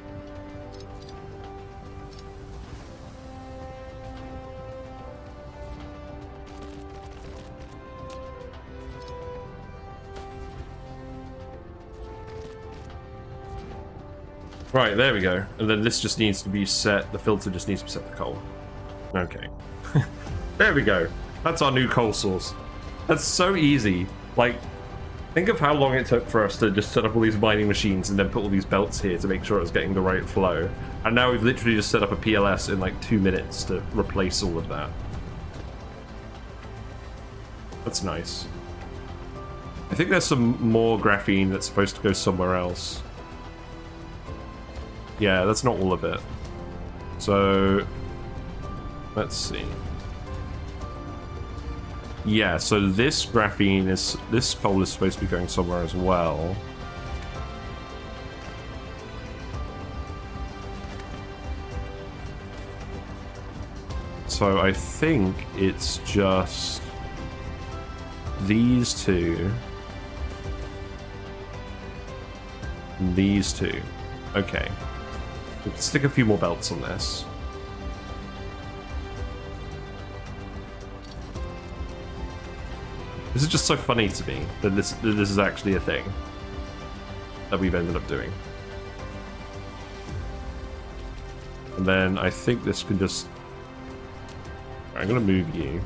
Right, there we go. And then this just needs to be set, the filter just needs to be set to coal. Okay. There we go. That's our new coal source. That's so easy. Like, think of how long it took for us to just set up all these mining machines and then put all these belts here to make sure it was getting the right flow. And now we've literally just set up a PLS in like 2 minutes to replace all of that. That's nice. I think there's some more graphene that's supposed to go somewhere else. Yeah, that's not all of it. So, let's see. Yeah, so this graphene is, this coal is supposed to be going somewhere as well. So I think it's just these two. And these two. Okay. We can stick a few more belts on this. This is just so funny to me that this is actually a thing that we've ended up doing. And then I think this can just... I'm gonna move you.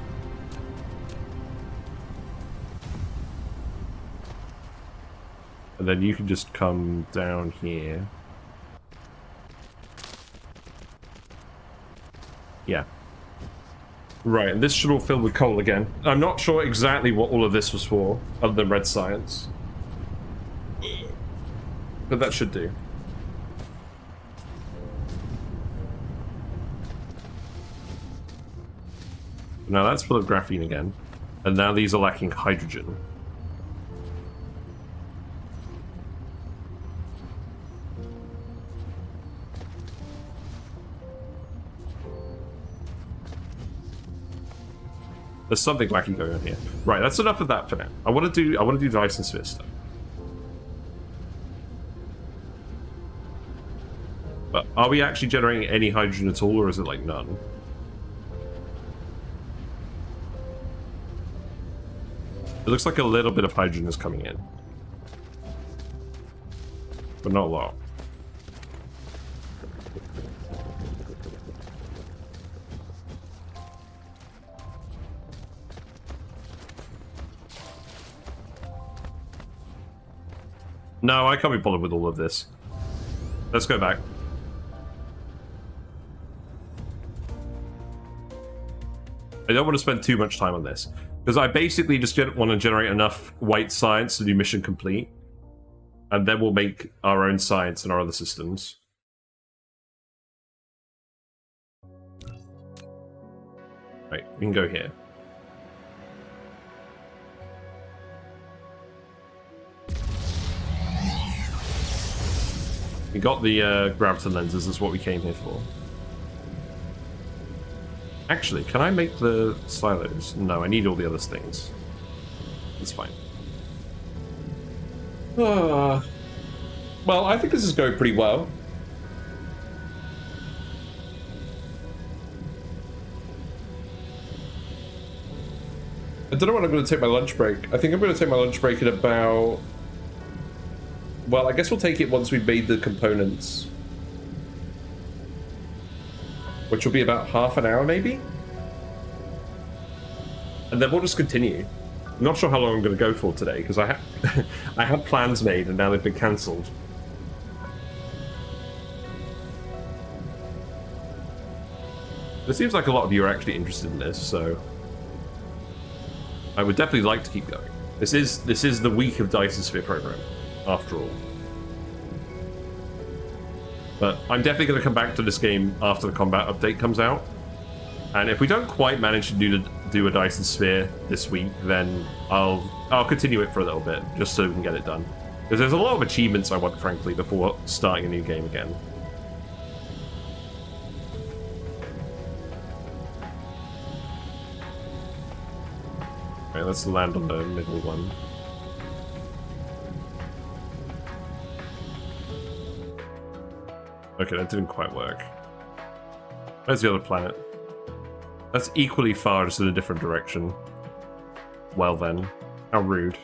And then you can just come down here. Yeah. Right, and this should all fill with coal again. I'm not sure exactly what all of this was for, other than red science. But that should do. Now that's full of graphene again. And now these are lacking hydrogen. There's something wacky going on here. Right, that's enough of that for now. I want to do Dyson Sphere stuff. But are we actually generating any hydrogen at all, or is it like none? It looks like a little bit of hydrogen is coming in. But not a lot. No, I can't be bothered with all of this. Let's go back. I don't want to spend too much time on this, because I basically just want to generate enough white science to do mission complete, and then we'll make our own science in our other systems. Right, we can go here. We got the graviton lenses, that's what we came here for. Actually, can I make the silos? No, I need all the other things. That's fine. Well, I think this is going pretty well. I don't know when I'm going to take my lunch break. I think I'm going to take my lunch break at about... Well, I guess we'll take it once we've made the components. Which will be about half an hour, maybe? And then we'll just continue. I'm not sure how long I'm going to go for today, because I had plans made and now they've been cancelled. It seems like a lot of you are actually interested in this, so... I would definitely like to keep going. This is the week of Dyson Sphere Program, after all. But I'm definitely going to come back to this game after the combat update comes out. And if we don't quite manage to do a Dyson Sphere this week, then I'll continue it for a little bit, just so we can get it done. Because there's a lot of achievements I want, frankly, before starting a new game again. Alright, let's land on the middle one. Okay, that didn't quite work. Where's the other planet? That's equally far, just in a different direction. Well then, how rude.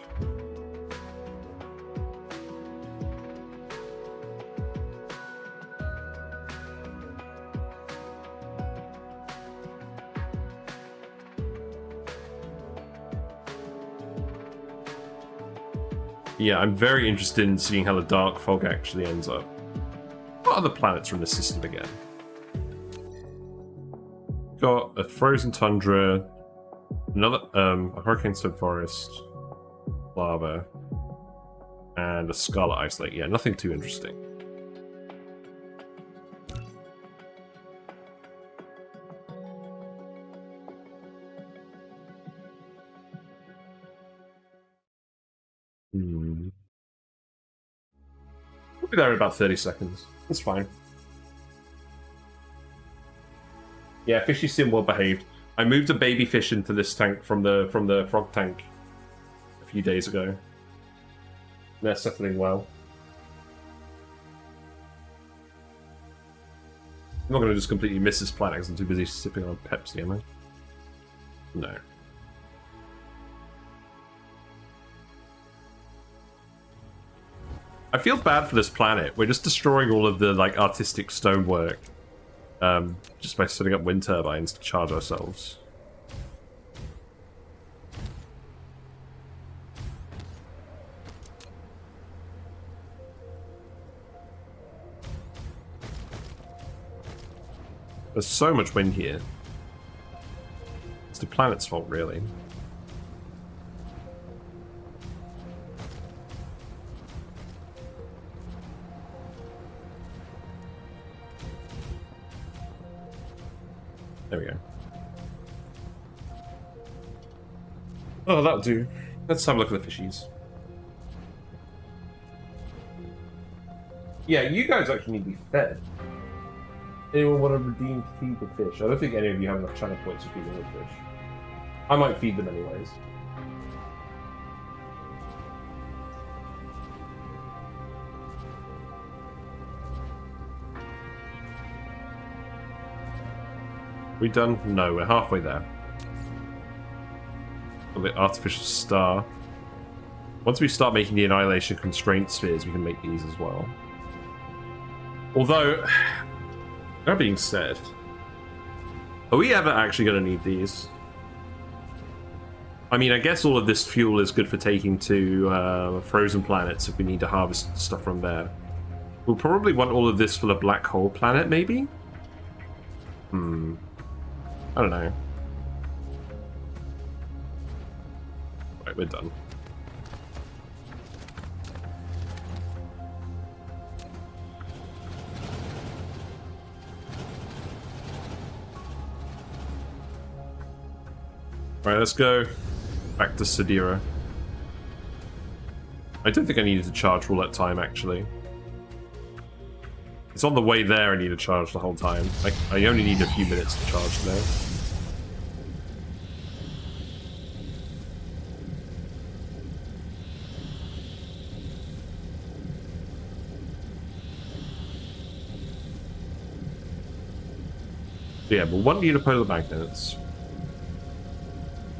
Yeah, I'm very interested in seeing how the dark fog actually ends up. What other planets from this system again? Got a frozen tundra, another a hurricane soaked forest, lava, and a scarlet ice lake. Yeah, nothing too interesting. We'll be there in about 30 seconds. That's fine. Yeah, fishy seem well behaved. I moved a baby fish into this tank from the frog tank a few days ago. They're settling well. I'm not going to just completely miss this planet because I'm too busy sipping on Pepsi, am I? No. I feel bad for this planet. We're just destroying all of the like artistic stonework. Just by setting up wind turbines to charge ourselves. There's so much wind here. It's the planet's fault, really. There we go. Oh, that'll do. Let's have a look at the fishies. Yeah, you guys actually need to be fed. Anyone want to redeem feed the fish? I don't think any of you have enough channel points to feed the fish. I might feed them anyways. We done? No, we're halfway there. The artificial star. Once we start making the annihilation constraint spheres, we can make these as well. Although, that being said, are we ever actually going to need these? I mean, I guess all of this fuel is good for taking to frozen planets if we need to harvest stuff from there. We'll probably want all of this for the black hole planet, maybe? I don't know. Right, we're done. Alright, let's go back to Sidira. I don't think I needed to charge for all that time, actually. It's on the way there I need to charge the whole time. I only need a few minutes to charge there. Yeah, we'll want unipolar magnets.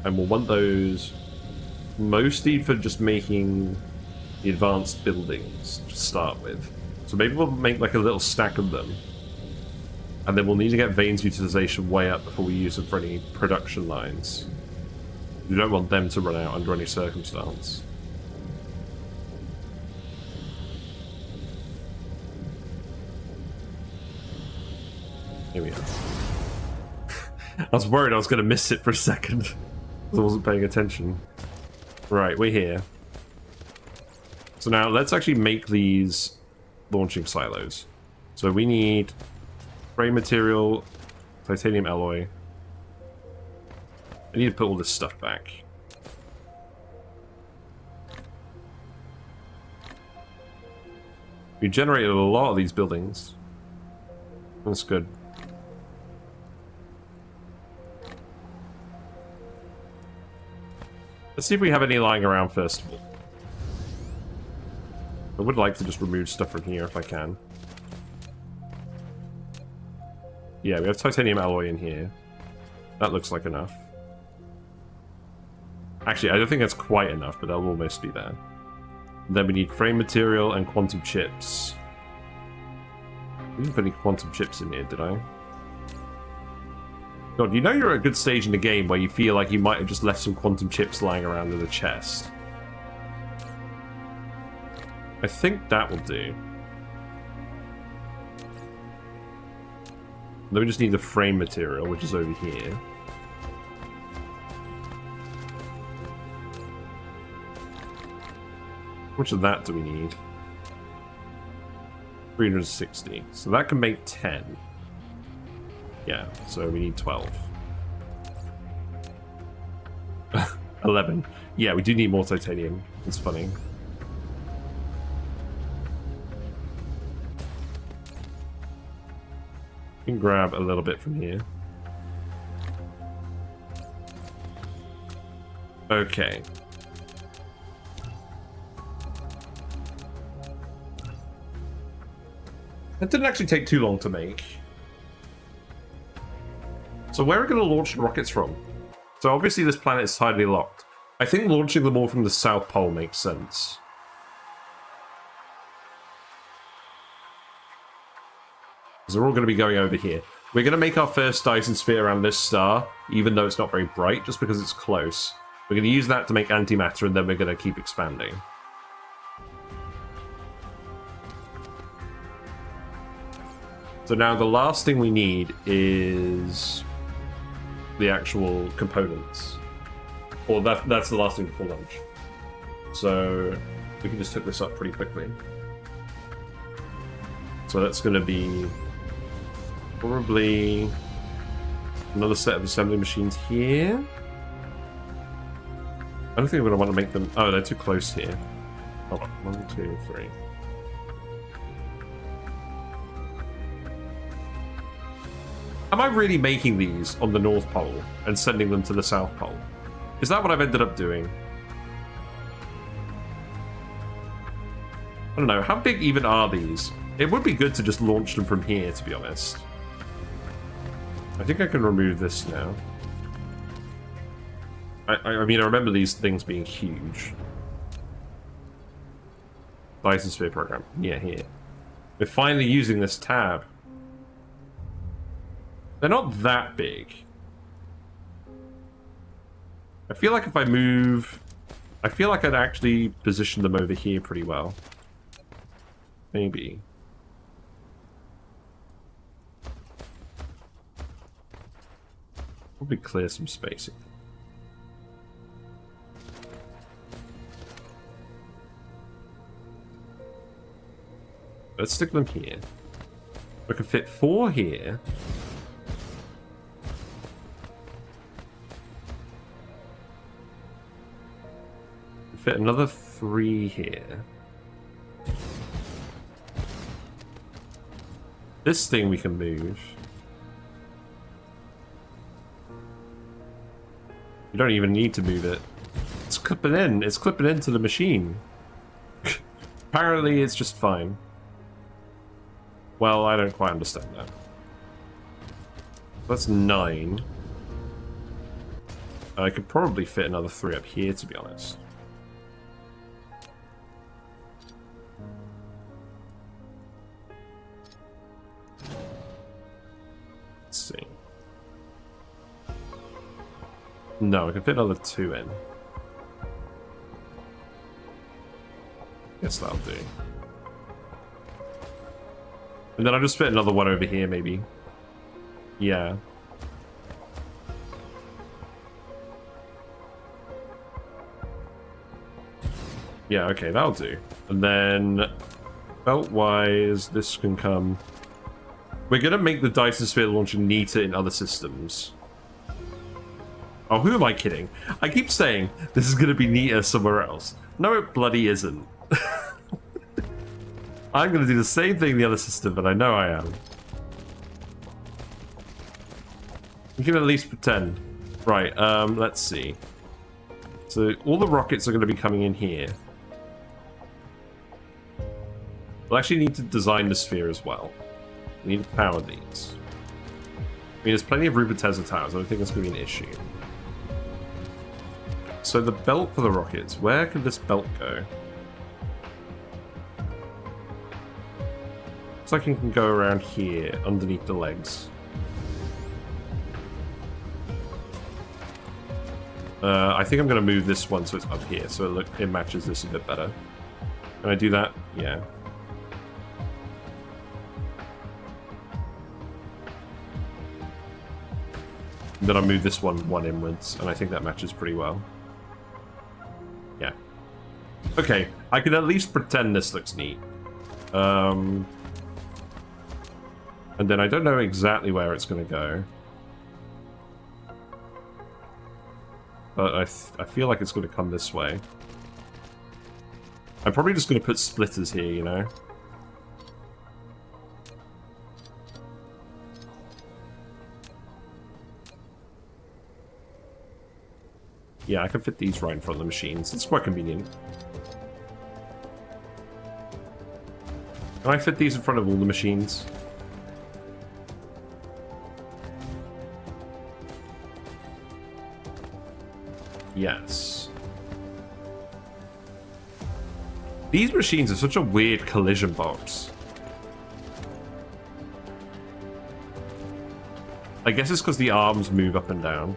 And we'll want those mostly for just making the advanced buildings to start with. So maybe we'll make like a little stack of them. And then we'll need to get Vane's utilization way up before we use them for any production lines. We don't want them to run out under any circumstance. Here we are. I was worried I was going to miss it for a second. I wasn't paying attention. Right, we're here. So now let's actually make these launching silos. So we need frame material, titanium alloy. I need to put all this stuff back. We generated a lot of these buildings. That's good. Let's see if we have any lying around first of all. I would like to just remove stuff from here if I can. Yeah, we have titanium alloy in here. That looks like enough. Actually, I don't think that's quite enough, but that'll almost be there. Then we need frame material and quantum chips. I didn't put any quantum chips in here, did I? God, you know you're at a good stage in the game where you feel like you might have just left some quantum chips lying around in the chest. I think that will do. Then we just need the frame material, which is over here. How much of that do we need? 360. So that can make 10. Yeah, so we need 12. 11. Yeah, we do need more titanium. It's funny. We can grab a little bit from here. Okay. That didn't actually take too long to make. So where are we going to launch rockets from? So obviously this planet is tidally locked. I think launching them all from the South Pole makes sense. Because they're all going to be going over here. We're going to make our first Dyson Sphere around this star, even though it's not very bright, just because it's close. We're going to use that to make antimatter, and then we're going to keep expanding. So now the last thing we need is the actual components. Or that's the last thing before lunch. So we can just hook this up pretty quickly. So that's going to be probably another set of assembly machines here. I don't think we're going to want to make them... Oh, they're too close here. Hold on. 1, 2, 3. Am I really making these on the North Pole and sending them to the South Pole? Is that what I've ended up doing? I don't know. How big even are these? It would be good to just launch them from here, to be honest. I think I can remove this now. I mean, I remember these things being huge. Dyson Sphere Program. Yeah, here. We're finally using this tab. They're not that big. I feel like if I move... I feel like I'd actually position them over here pretty well. Maybe. Probably clear some spacing. Let's stick them here. I can fit 4 here. Fit another 3 here. This thing we can move. You don't even need to move it. It's clipping in. It's clipping into the machine. Apparently it's just fine. Well, I don't quite understand that. That's 9. I could probably fit another 3 up here, to be honest. Let's see. No, I can fit another 2 in. Guess that'll do. And then I'll just fit another one over here, maybe. Yeah. Yeah, okay, that'll do. And then, belt-wise, this can come We're going to make the Dyson Sphere launcher neater in other systems. Oh, who am I kidding? I keep saying this is going to be neater somewhere else. No, it bloody isn't. I'm going to do the same thing in the other system, but I know I am. We can at least pretend. Right, let's see. So all the rockets are going to be coming in here. We'll actually need to design the sphere as well. We need to power these. I mean, there's plenty of Rupert Tesla towers. I don't think that's going to be an issue. So the belt for the rockets. Where could this belt go? Looks like it can go around here, underneath the legs. I think I'm going to move this one so it's up here, so it matches this a bit better. Can I do that? Yeah. Then I'll move this one inwards, and I think that matches pretty well. Yeah. Okay, I can at least pretend this looks neat. And then I don't know exactly where it's going to go. But I feel like it's going to come this way. I'm probably just going to put splitters here, you know? Yeah, I can fit these right in front of the machines. It's quite convenient. Can I fit these in front of all the machines? Yes. These machines are such a weird collision box. I guess it's because the arms move up and down.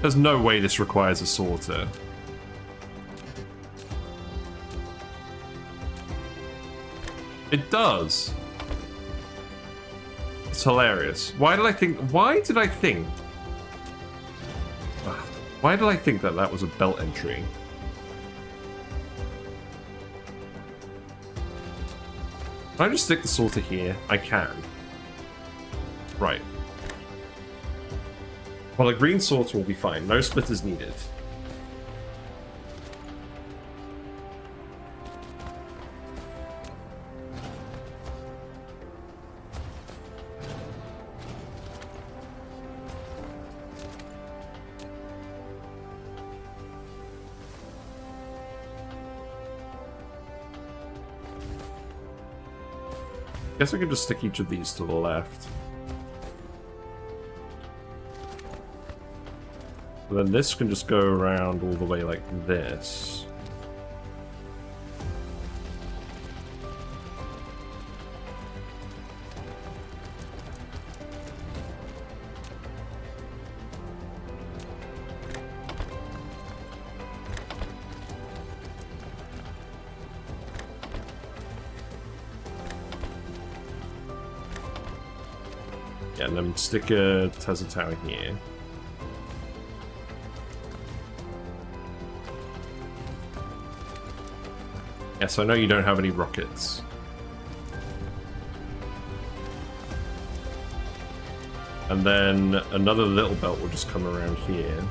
There's no way this requires a sorter. It does. It's hilarious. Why did I think that that was a belt entry? Can I just stick the sorter here? I can. Right. Well, a green sorter will be fine. No splitters needed. Guess I can just stick each of these to the left. And then this can just go around all the way like this. Yeah, and then stick a Tesla tower here. Yes, I know you don't have any rockets. And then another little belt will just come around here.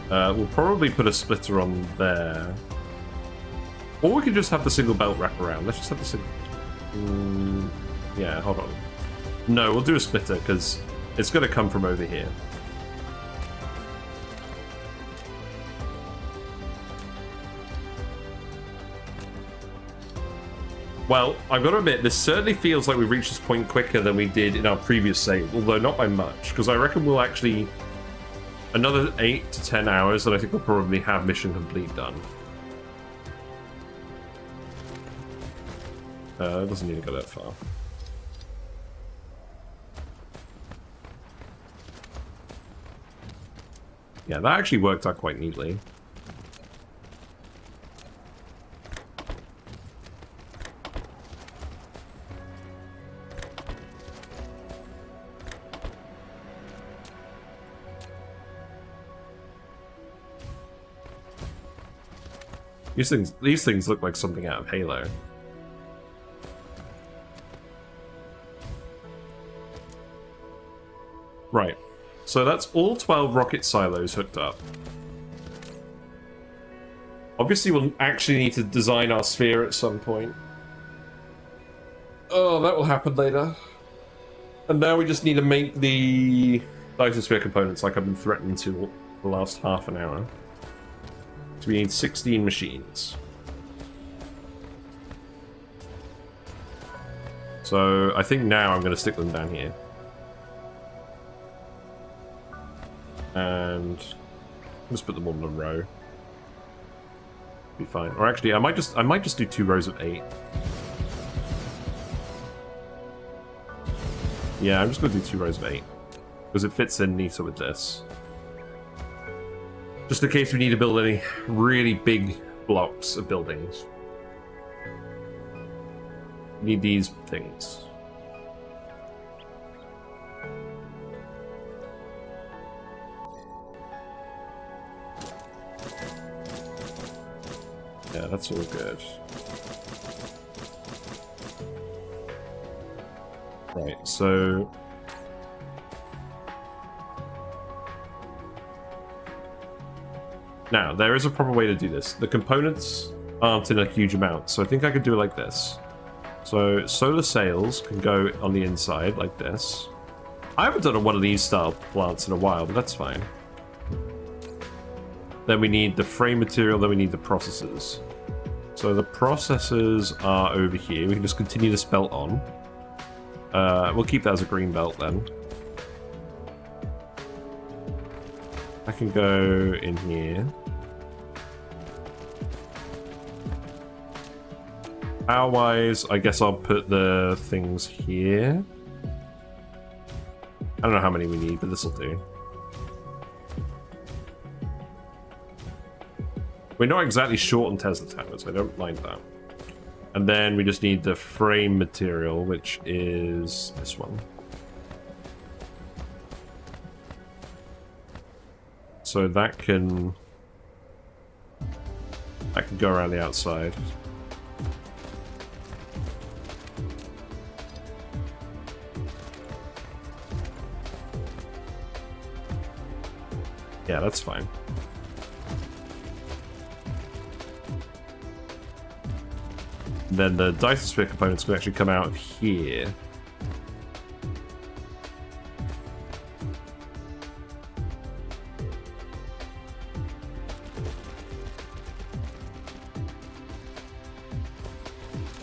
We'll probably put a splitter on there. Or we could just have the single belt wrap around. Let's just have the single... yeah, hold on. No, we'll do a splitter, because it's going to come from over here. Well, I've got to admit, this certainly feels like we've reached this point quicker than we did in our previous save, although not by much, because I reckon we'll actually... Another 8 to 10 hours, and I think we'll probably have mission complete done. It doesn't need to go that far. Yeah, that actually worked out quite neatly. These things look like something out of Halo. Right. So that's all 12 rocket silos hooked up. Obviously, we'll actually need to design our sphere at some point. Oh, that will happen later. And now we just need to make the Dyson Sphere components like I've been threatening to the last half an hour. So we need 16 machines. So I think now I'm going to stick them down here. And just put them all in a row. Be fine. Or actually, I might just do 2 rows of 8. Yeah, I'm just going to do 2 rows of 8 because it fits in neater with this. Just in case we need to build any really big blocks of buildings. We need these things. Yeah, that's all good. Right, so... Now, there is a proper way to do this. The components aren't in a huge amount, so I think I could do it like this. So, solar sails can go on the inside, like this. I haven't done one of these style plants in a while, but that's fine. Then we need the frame material, then we need the processors. So the processors are over here. We can just continue this belt on. We'll keep that as a green belt then. I can go in here. Power-wise, I guess I'll put the things here. I don't know how many we need, but this'll do. We're not exactly short on Tesla towers, I don't mind that. And then we just need the frame material, which is this one. So that can go around the outside. Yeah, that's fine. Then the Dyson Sphere components can actually come out of here.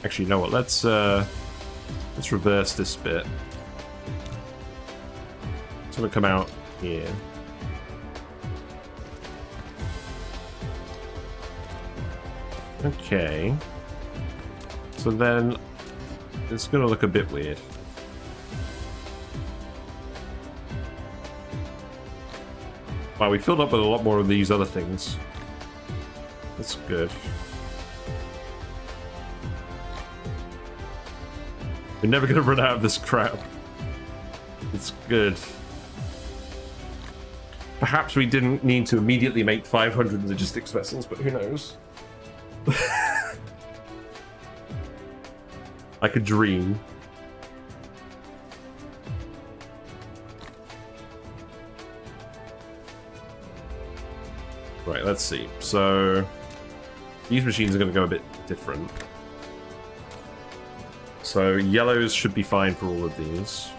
Actually, you know what? Let's reverse this bit. It's gonna come out here. Okay. So then, it's going to look a bit weird. Wow, we filled up with a lot more of these other things. That's good. We're never going to run out of this crap. It's good. Perhaps we didn't need to immediately make 500 logistics vessels, but who knows? I could dream. Right, let's see. So these machines are going to go a bit different. So yellows should be fine for all of these.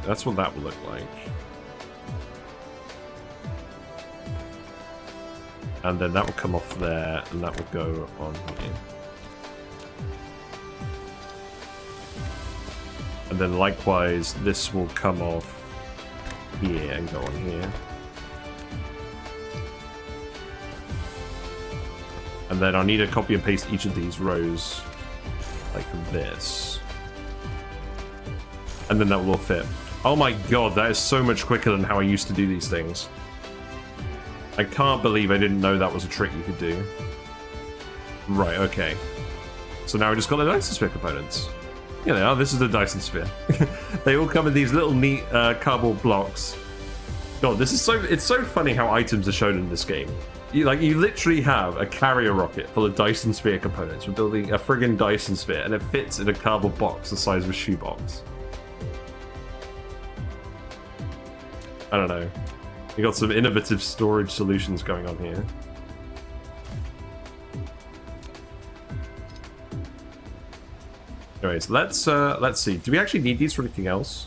That's what that will look like. And then that will come off there, and that will go on here. And then likewise, this will come off here and go on here. And then I'll need to copy and paste each of these rows like this. And then that will all fit. Oh my god, that is so much quicker than how I used to do these things. I can't believe I didn't know that was a trick you could do. Right, okay. So now we just got the Dyson Sphere components. Here they are. This is the Dyson Sphere. They all come in these little neat cardboard blocks. God, this is it's so funny how items are shown in this game. You literally have a carrier rocket full of Dyson Sphere components. We're building a friggin' Dyson Sphere, and it fits in a cardboard box the size of a shoebox. I don't know. You got some innovative storage solutions going on here. Anyways, let's see. Do we actually need these for anything else?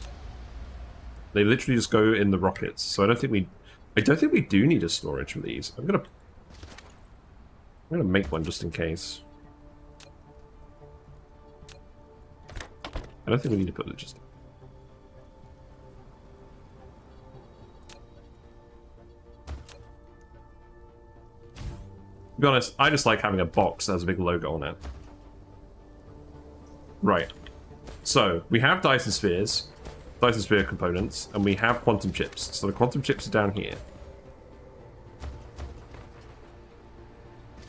They literally just go in the rockets, so I don't think we do need a storage for these. I'm gonna make one just in case. I don't think we need to put it just. To be honest, I just like having a box that has a big logo on it. Right. So we have Dyson Spheres, Dyson Sphere components, and we have quantum chips. So the quantum chips are down here.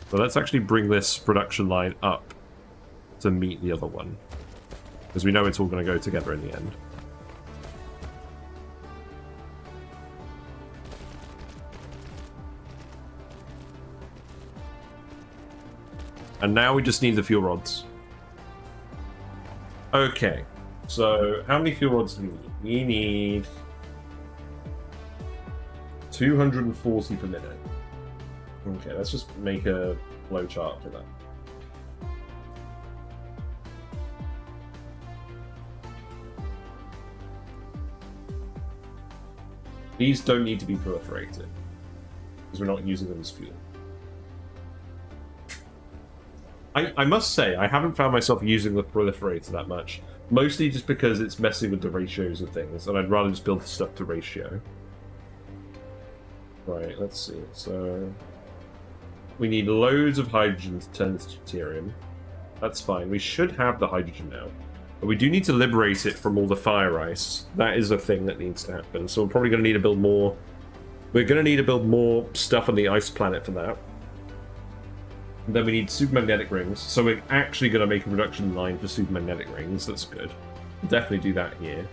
So let's actually bring this production line up to meet the other one, because we know it's all going to go together in the end. And now we just need the fuel rods. Okay, so how many fuel rods do we need? We need 240 per minute. Okay, let's just make a flow chart for that. These don't need to be proliferated, because we're not using them as fuel. I must say, I haven't found myself using the proliferator that much. Mostly just because it's messing with the ratios of things, and I'd rather just build stuff to ratio. Right, let's see. So we need loads of hydrogen to turn this to deuterium. That's fine. We should have the hydrogen now. But we do need to liberate it from all the fire ice. That is a thing that needs to happen. So we're probably going to need to build more... We're going to need to build more stuff on the ice planet for that. And then we need supermagnetic rings, so we're actually going to make a production line for supermagnetic rings. That's good. We'll definitely do that here.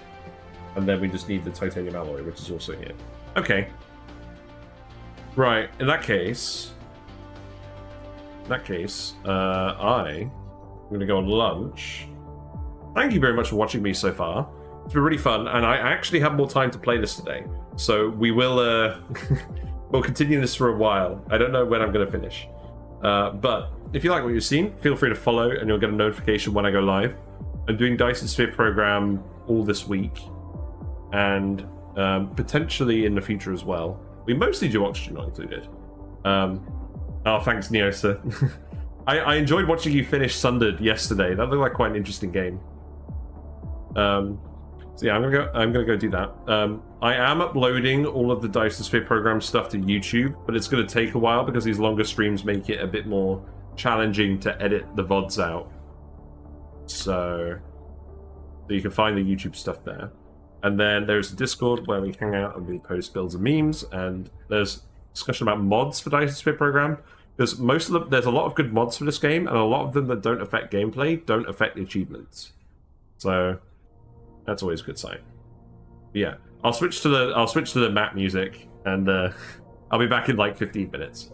And then we just need the titanium alloy, which is also here. Okay. Right, in that case... I'm going to go on lunch. Thank you very much for watching me so far. It's been really fun, and I actually have more time to play this today. So we will... we'll continue this for a while. I don't know when I'm going to finish. But if you like what you've seen, feel free to follow and you'll get a notification when I go live. I'm doing Dyson Sphere Program all this week, and potentially in the future as well. We mostly do Oxygen not included. Oh, thanks, Neosa. I enjoyed watching you finish Sundered yesterday. That looked like quite an interesting game. So yeah, I'm gonna go do that. I am uploading all of the Dyson Sphere Program stuff to YouTube, but it's gonna take a while because these longer streams make it a bit more challenging to edit the VODs out. So you can find the YouTube stuff there. And then there's the Discord where we hang out and we post builds and memes, and there's discussion about mods for Dyson Sphere Program. Because there's a lot of good mods for this game, and a lot of them that don't affect gameplay don't affect the achievements. So that's always a good sign. But yeah, I'll switch to the map music, and I'll be back in like 15 minutes.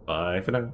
Bye for now.